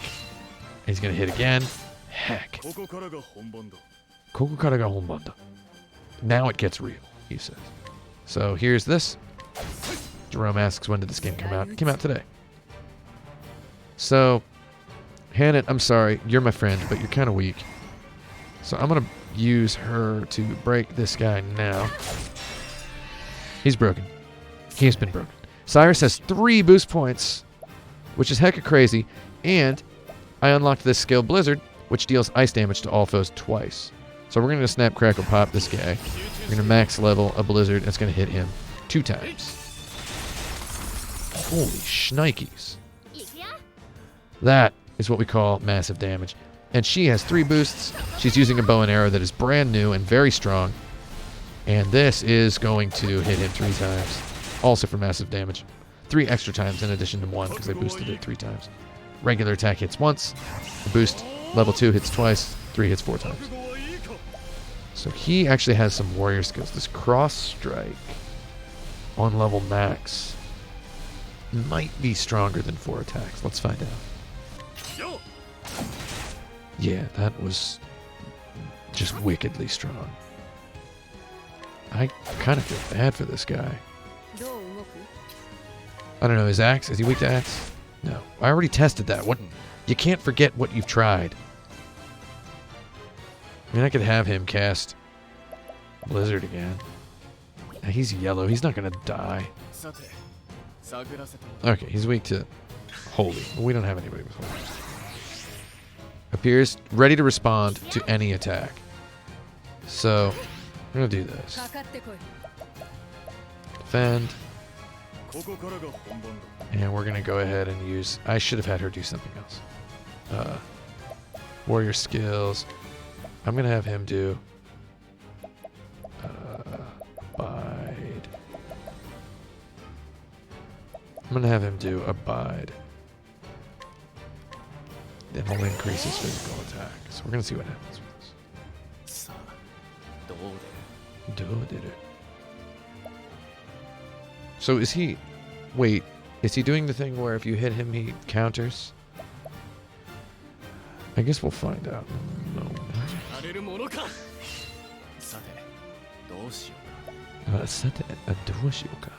He's going to hit again. Heck. ここからが本番だ。 Kokokara ga honbanda. Now it gets real, he says. So here's this. Jerome asks, when did this game come out? It came out today. So, Hannah, I'm sorry, you're my friend, but you're kind of weak. So I'm going to use her to break this guy now. He's broken. He has been broken. Cyrus has 3 boost points, which is hecka crazy. And I unlocked this skill Blizzard, which deals ice damage to all foes twice. So we're going to snap, crackle, pop this guy. We're going to max level a Blizzard. That's going to hit him 2 times. Holy shnikes. That is what we call massive damage. And she has 3 boosts. She's using a bow and arrow that is brand new and very strong. And this is going to hit him 3 times. Also for massive damage. 3 extra times in addition to 1 because they boosted it 3 times. Regular attack hits once. The boost level 2 hits twice. 3 hits 4 times. So he actually has some warrior skills. This cross strike on level max might be stronger than 4 attacks. Let's find out. Yeah, that was just wickedly strong. I kind of feel bad for this guy. どう動く？ I don't know, is axe? Is he weak to axe? No. I already tested that. What? You can't forget what you've tried. I mean, I could have him cast Blizzard again. Now, he's yellow. He's not going to die. Okay, he's weak to Holy. But we don't have anybody with Holy. Appears ready to respond to any attack. So, I'm going to do this. かかってこい。 Defend. ここからが本番だ。 And we're going to go ahead and use... I should have had her do something else. Warrior skills. I'm going to have him do... Abide. I'm going to have him do Abide. Then we'll increase his physical attack. So we're going to see what happens with this. Do did it. So is he... Wait, is he doing the thing where if you hit him, he counters? I guess we'll find out. No. 荒れるものか。さて、どうしようか。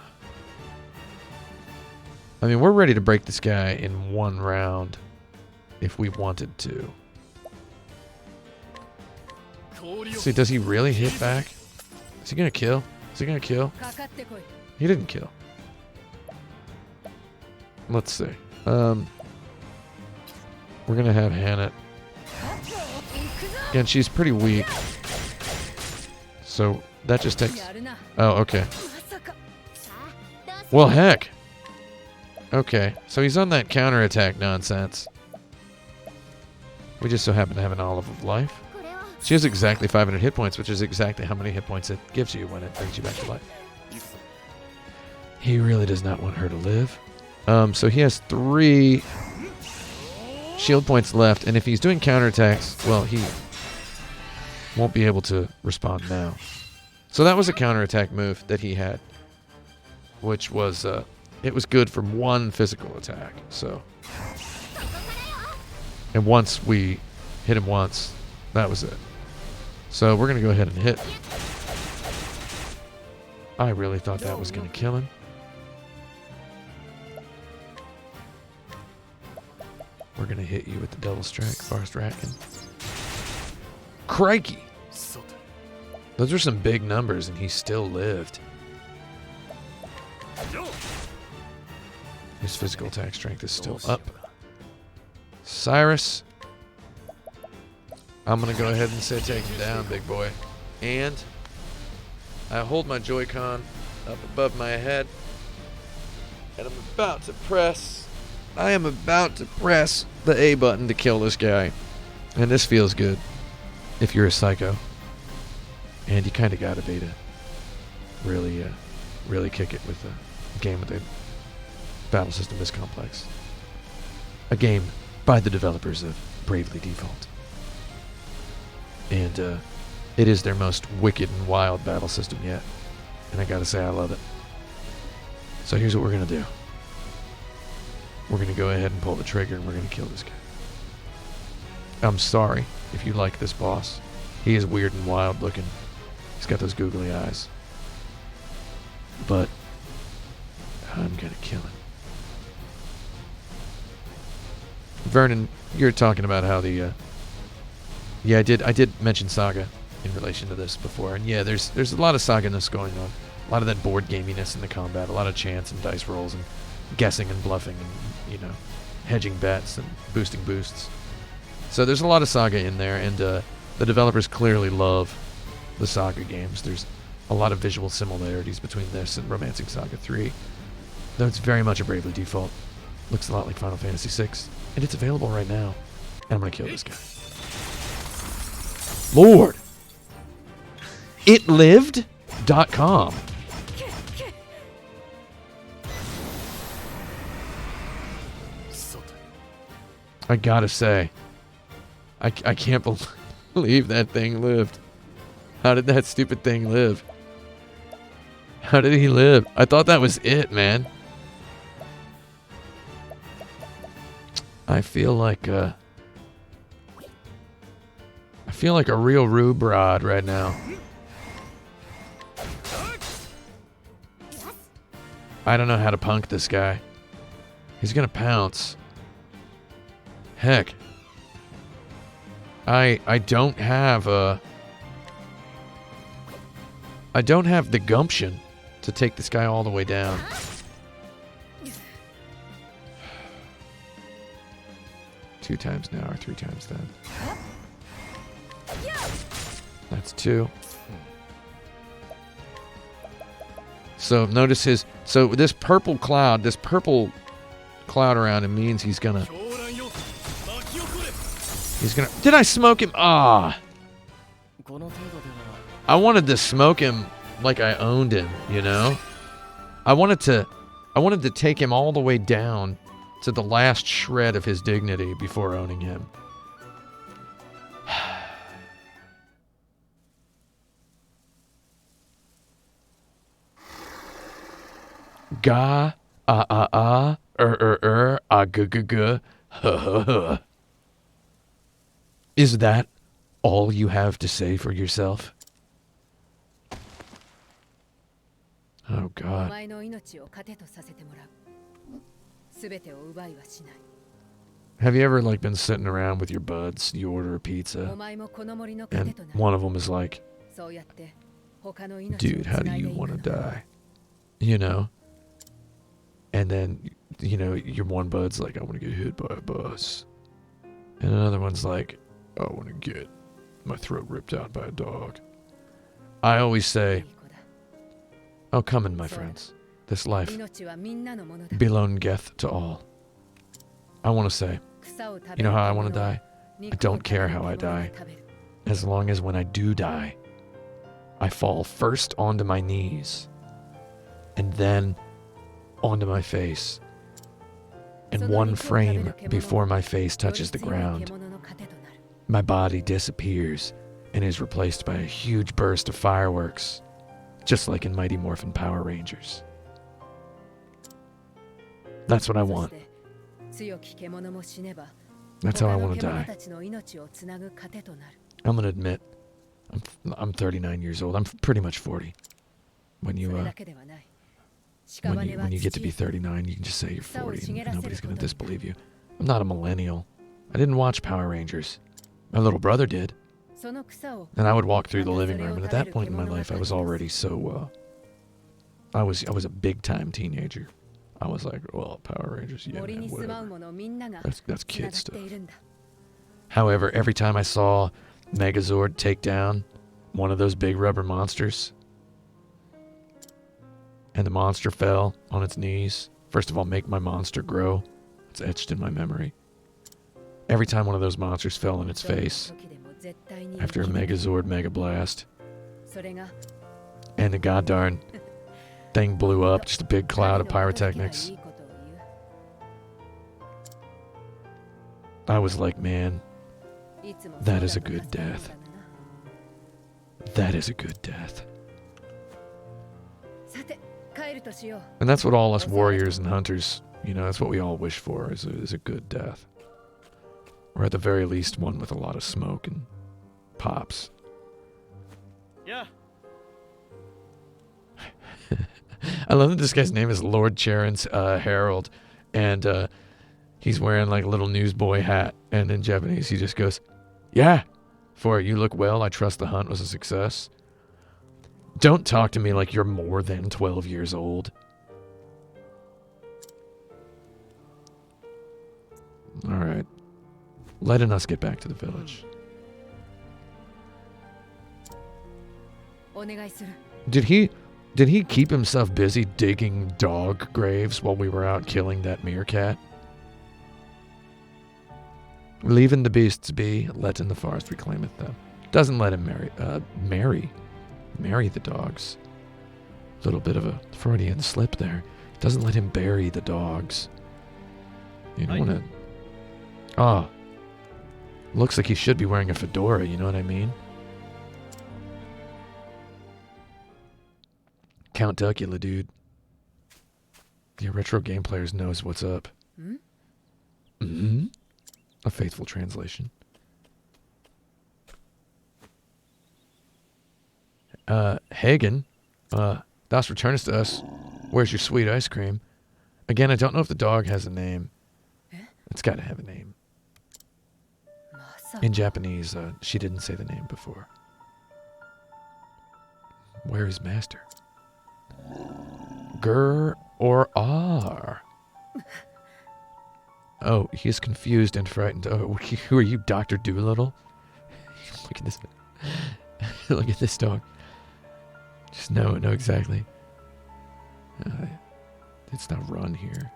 I mean, we're ready to break this guy in 1 round if we wanted to. See, does he really hit back? Is he gonna kill? Is he gonna kill? かかってこい。 He didn't kill. Let's see. We're gonna have Hannah. Again, she's pretty weak. So that just takes... やるな。 Oh, okay. まさか。 Well, heck. Okay, so he's on that counterattack nonsense. We just so happen to have an olive of life. She has exactly 500 hit points, which is exactly how many hit points it gives you when it brings you back to life. He really does not want her to live. So he has 3 shield points left, and if he's doing counterattacks, well, he won't be able to respond now. So that was a counterattack move that he had, which was, it was good for 1 physical attack, so. And once we hit him once, that was it. So we're going to go ahead and hit. I really thought that was going to kill him. We're going to hit you with the double strike, Fast Ratkin. Crikey! Those are some big numbers, and he still lived. His physical attack strength is still up. Cyrus, I'm going to go ahead and say take him down, big boy. And I hold my Joy-Con up above my head, and I'm about to press... I am about to press the A button to kill this guy. And this feels good if you're a psycho. And you kind of got to be to really kick it with a game with a battle system this complex. A game by the developers of Bravely Default. And it is their most wicked and wild battle system yet. And I gotta say, I love it. So here's what we're gonna do. We're gonna go ahead and pull the trigger and we're gonna kill this guy. I'm sorry if you like this boss. He is weird and wild looking. He's got those googly eyes. But I'm gonna kill him. Vernon, you're talking about how the yeah, I did mention Saga in relation to this before, and yeah, there's a lot of Saga-ness going on. A lot of that board gaminess in the combat, a lot of chance and dice rolls and guessing and bluffing and, you know, hedging bets and boosting boosts. So there's a lot of Saga in there, and the developers clearly love the Saga games. There's a lot of visual similarities between this and Romancing Saga 3, though it's very much a Bravely Default. Looks a lot like Final Fantasy VI, and it's available right now. And I'm gonna kill this guy. Lord! ItLived.com. I gotta say, I can't believe that thing lived. How did that stupid thing live? How did he live? I thought that was it, man. I feel like a real rube rod right now. I don't know how to punk this guy. He's gonna pounce. Heck. I don't have the gumption to take this guy all the way down. Two times now or three times then. That's two. So notice this purple cloud around him means he's gonna. Did I smoke him? Ah. I wanted to smoke him like I owned him, you know? I wanted to take him all the way down to the last shred of his dignity before owning him. Ga, g. Is that all you have to say for yourself? Oh, God. Have you ever, like, been sitting around with your buds, you order a pizza, and one of them is like, dude, how do you want to die? You know? And then, you know, your one bud's like, I want to get hit by a bus. And another one's like, I want to get my throat ripped out by a dog. I always say, oh, come in, my friends. This life belongeth to all. I want to say, you know how I want to die? I don't care how I die. As long as when I do die, I fall first onto my knees, and then onto my face. And one frame before my face touches the ground, my body disappears and is replaced by a huge burst of fireworks, just like in Mighty Morphin Power Rangers. That's what I want. That's how I want to die. I'm going to admit, I'm 39 years old. I'm pretty much 40. When you get to be 39, you can just say you're 40 and nobody's going to disbelieve you. I'm not a millennial. I didn't watch Power Rangers. My little brother did. And I would walk through the living room, and at that point in my life, I was already so, I was a big-time teenager. I was like, well, Power Rangers, yeah, man, whatever. That's kid stuff. However, every time I saw Megazord take down one of those big rubber monsters, and the monster fell on its knees, first of all, make my monster grow. It's etched in my memory. Every time one of those monsters fell in its face after a Megazord Mega Blast, それが and the goddarn thing blew up, just a big cloud of pyrotechnics. I was like, man, that is a good death. That is a good death. さて帰るとしよう And that's what all us warriors and hunters, you know, that's what we all wish for, is a good death. Or at the very least, one with a lot of smoke and pops. Yeah. I love that this guy's name is Lord Charon's Herald, and he's wearing like a little newsboy hat, and in Japanese he just goes, "Yeah, for you look well, I trust the hunt was a success." Don't talk to me like you're more than 12 years old. Alright. Letting us get back to the village. お願いする Did he keep himself busy digging dog graves while we were out killing that meerkat? Leaving the beasts be, letting the forest reclaimeth them. Doesn't let him marry the dogs. Little bit of a Freudian slip there. Doesn't let him bury the dogs. You don't want to... looks like he should be wearing a fedora, you know what I mean? Count Duckula, dude. The retro game players knows what's up. Hmm? Mm-hmm. A faithful translation. Hagen, das returnest to us. Where's your sweet ice cream? Again, I don't know if the dog has a name. It's got to have a name. まさ In Japanese, she didn't say the name before. Where is Master? Gur or R? Oh, he is confused and frightened. Oh, who are you, Dr. Doolittle? Look at this. Look at this dog. Just know exactly. It's not run here.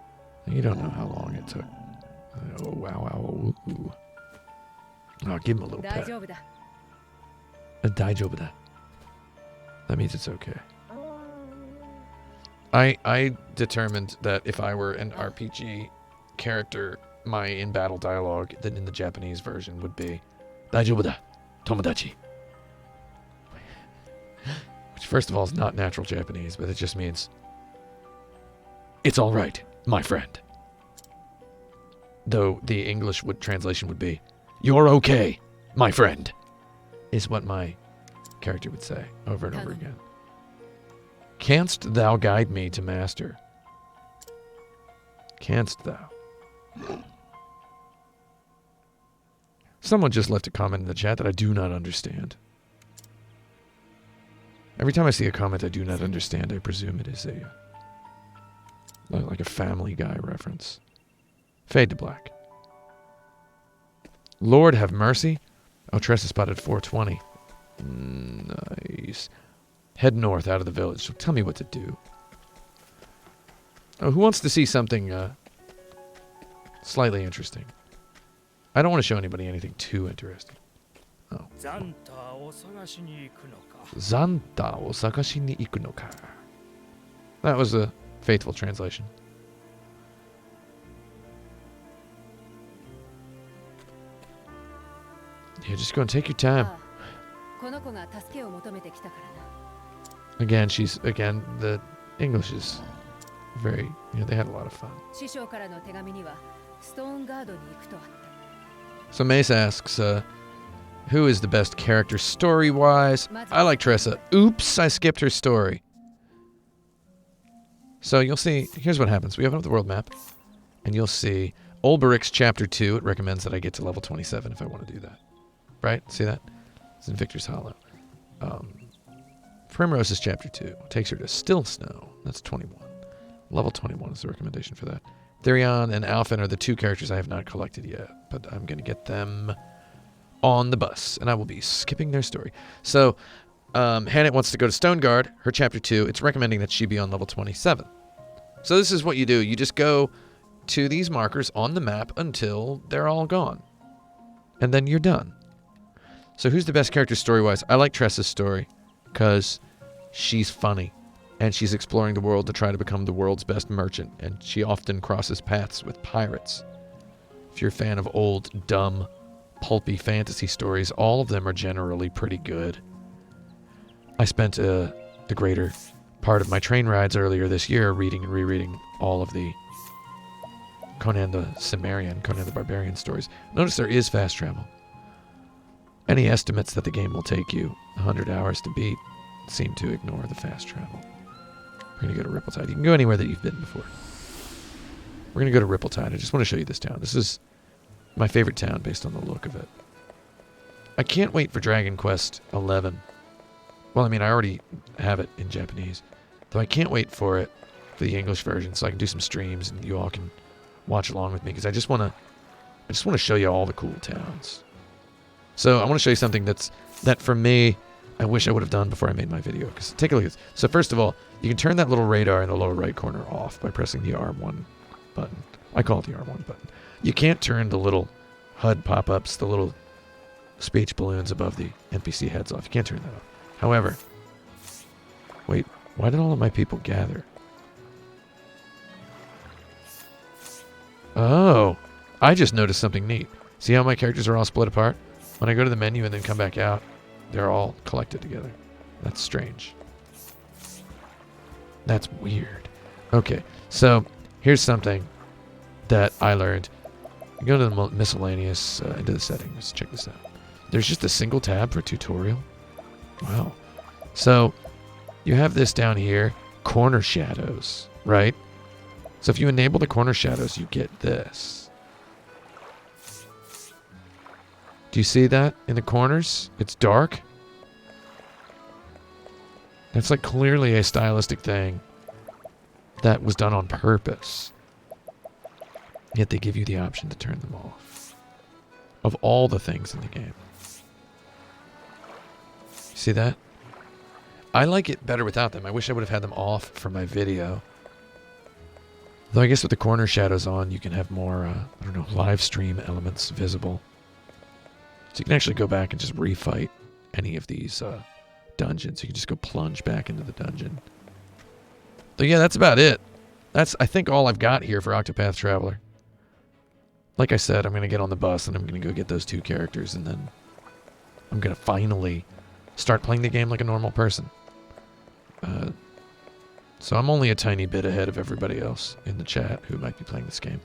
You don't know how long it took. Oh, wow. Ooh. Oh, give him a little pet. 大丈夫だ Daijoubu. That means it's okay. I determined that if I were an RPG character, my in-battle dialogue that in the Japanese version would be Daijoubu da, Tomodachi. Which, first of all, is not natural Japanese, but it just means it's all right, my friend. Though the English translation would be you're okay, my friend, is what my character would say over and over again. Canst thou guide me to master? Canst thou? Someone just left a comment in the chat that I do not understand. Every time I see a comment I do not understand, I presume it is like a Family Guy reference. Fade to black. Lord have mercy. Oh, Tressa spotted 420. Nice. Head north out of the village. So tell me what to do. Oh, who wants to see something slightly interesting? I don't want to show anybody anything too interesting. Oh. Zanta o sakashi ni iku no ka. That was a faithful translation. Yeah, just go and take your time. この子が助けを求めてきたからな Again, the English is very, they had a lot of fun. 師匠からの手紙にはストーンガードに行くとあった So Mace asks, who is the best character story-wise? I like Tressa. Oops, I skipped her story. So you'll see, here's what happens. We open up the world map, and you'll see Olberic's Chapter 2. It recommends that I get to level 27 if I want to do that. Right? See that? It's in Victor's Hollow. Primrose's Chapter 2 takes her to Still Snow. That's 21. Level 21 is the recommendation for that. Therion and Alphen are the two characters I have not collected yet, but I'm going to get them on the bus, and I will be skipping their story. So, Hannah wants to go to Stoneguard, her Chapter 2. It's recommending that she be on level 27. So this is what you do. You just go to these markers on the map until they're all gone. and then you're done. So who's the best character story-wise? I like Tressa's story because she's funny, and she's exploring the world to try to become the world's best merchant, and she often crosses paths with pirates. If you're a fan of old, dumb, pulpy fantasy stories, all of them are generally pretty good. I spent the greater part of my train rides earlier this year reading and rereading all of the Conan the Cimmerian, Conan the Barbarian stories. Notice there is fast travel. Any estimates that the game will take you 100 hours to beat seem to ignore the fast travel. We're going to go to Rippletide. You can go anywhere that you've been before. We're going to go to Rippletide. I just want to show you this town. This is my favorite town based on the look of it. I can't wait for Dragon Quest XI. Well, I mean, I already have it in Japanese. Though I can't wait for it, for the English version, so I can do some streams and you all can watch along with me, because I just want to show you all the cool towns. So I want to show you something that for me, I wish I would have done before I made my video. Because take a look at this. So first of all, you can turn that little radar in the lower right corner off by pressing the R1 button. I call it the R1 button. You can't turn the little HUD pop-ups, the little speech balloons above the NPC heads off. You can't turn that off. However, wait, why did all of my people gather? Oh, I just noticed something neat. See how my characters are all split apart? When I go to the menu and then come back out, they're all collected together. That's strange. That's weird. Okay, so here's something that I learned. Go to the miscellaneous, into the settings. Check this out. There's just a single tab for tutorial. Wow. So you have this down here, corner shadows, right? So if you enable the corner shadows, you get this. Do you see that in the corners? It's dark. That's like clearly a stylistic thing that was done on purpose. Yet they give you the option to turn them off. Of all the things in the game. See that? I like it better without them. I wish I would have had them off for my video. Though I guess with the corner shadows on, you can have more, I don't know, live stream elements visible. So you can actually go back and just refight any of these dungeons. You can just go plunge back into the dungeon. So yeah, that's about it. That's, I think, all I've got here for Octopath Traveler. Like I said, I'm going to get on the bus and I'm going to go get those two characters, and then I'm going to finally start playing the game like a normal person. So I'm only a tiny bit ahead of everybody else in the chat who might be playing this game.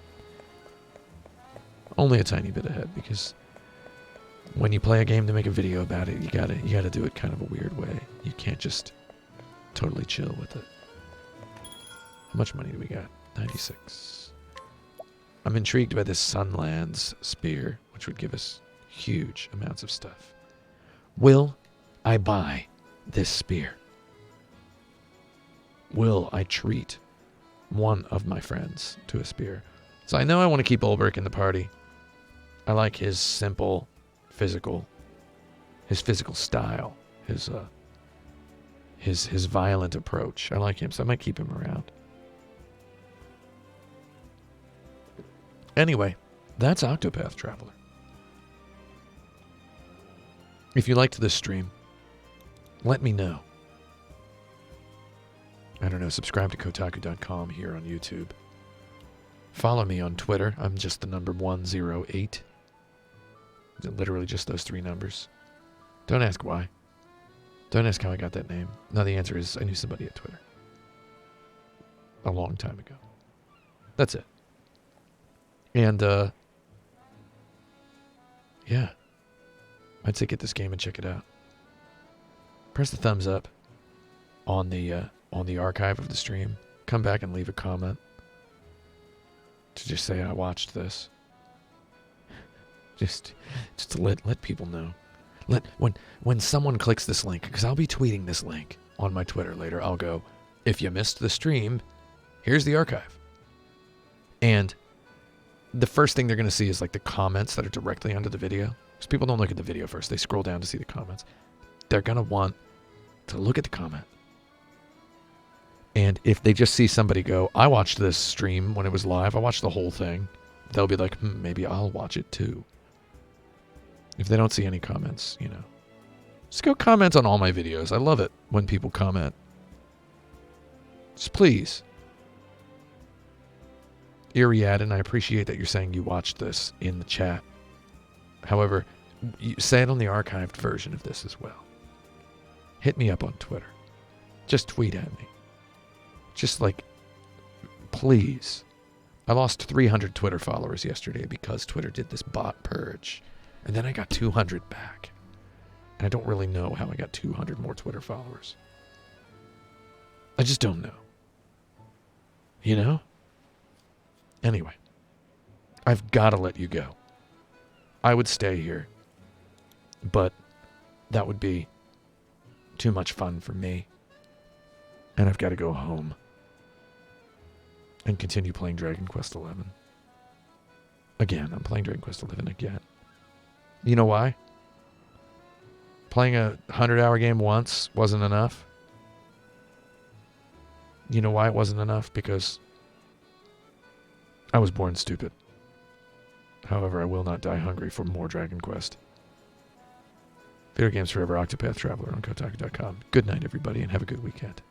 Only a tiny bit ahead, because when you play a game to make a video about it, you gotta do it kind of a weird way. You can't just totally chill with it. How much money do we got? 96. I'm intrigued by this Sunlands spear, which would give us huge amounts of stuff. Will I buy this spear? Will I treat one of my friends to a spear? So I know I want to keep Ulbrich in the party. I like his simple, his physical style, his violent approach. I like him, so I might keep him around. Anyway, that's Octopath Traveler. If you liked this stream, let me know. I don't know, subscribe to Kotaku.com here on YouTube. Follow me on Twitter. I'm just the number 108. Literally just those three numbers. Don't ask why. Don't ask how I got that name. No, the answer is I knew somebody at Twitter. A long time ago. That's it. And, yeah. I'd say get this game and check it out. Press the thumbs up on the archive of the stream. Come back and leave a comment to just say I watched this. Just to let people know. When someone clicks this link, because I'll be tweeting this link on my Twitter later, I'll go, if you missed the stream, here's the archive. And the first thing they're going to see is like the comments that are directly under the video. Because people don't look at the video first. They scroll down to see the comments. They're going to want to look at the comment. And if they just see somebody go, I watched this stream when it was live, I watched the whole thing, they'll be like, maybe I'll watch it too. If they don't see any comments, just go comment on all my videos. I love it when people comment. Just please. Iriadin, I appreciate that you're saying you watched this in the chat. However, you say it on the archived version of this as well. Hit me up on Twitter. Just tweet at me. Just please. I lost 300 Twitter followers yesterday because Twitter did this bot purge. And then I got 200 back. And I don't really know how I got 200 more Twitter followers. I just don't know. Anyway, I've got to let you go. I would stay here, but that would be too much fun for me. And I've got to go home and continue playing Dragon Quest XI. Again, I'm playing Dragon Quest XI again. You know why? Playing a 100-hour game once wasn't enough. You know why it wasn't enough? Because I was born stupid. However, I will not die hungry for more Dragon Quest. Video Games Forever, Octopath Traveler on Kotaku.com. Good night, everybody, and have a good weekend.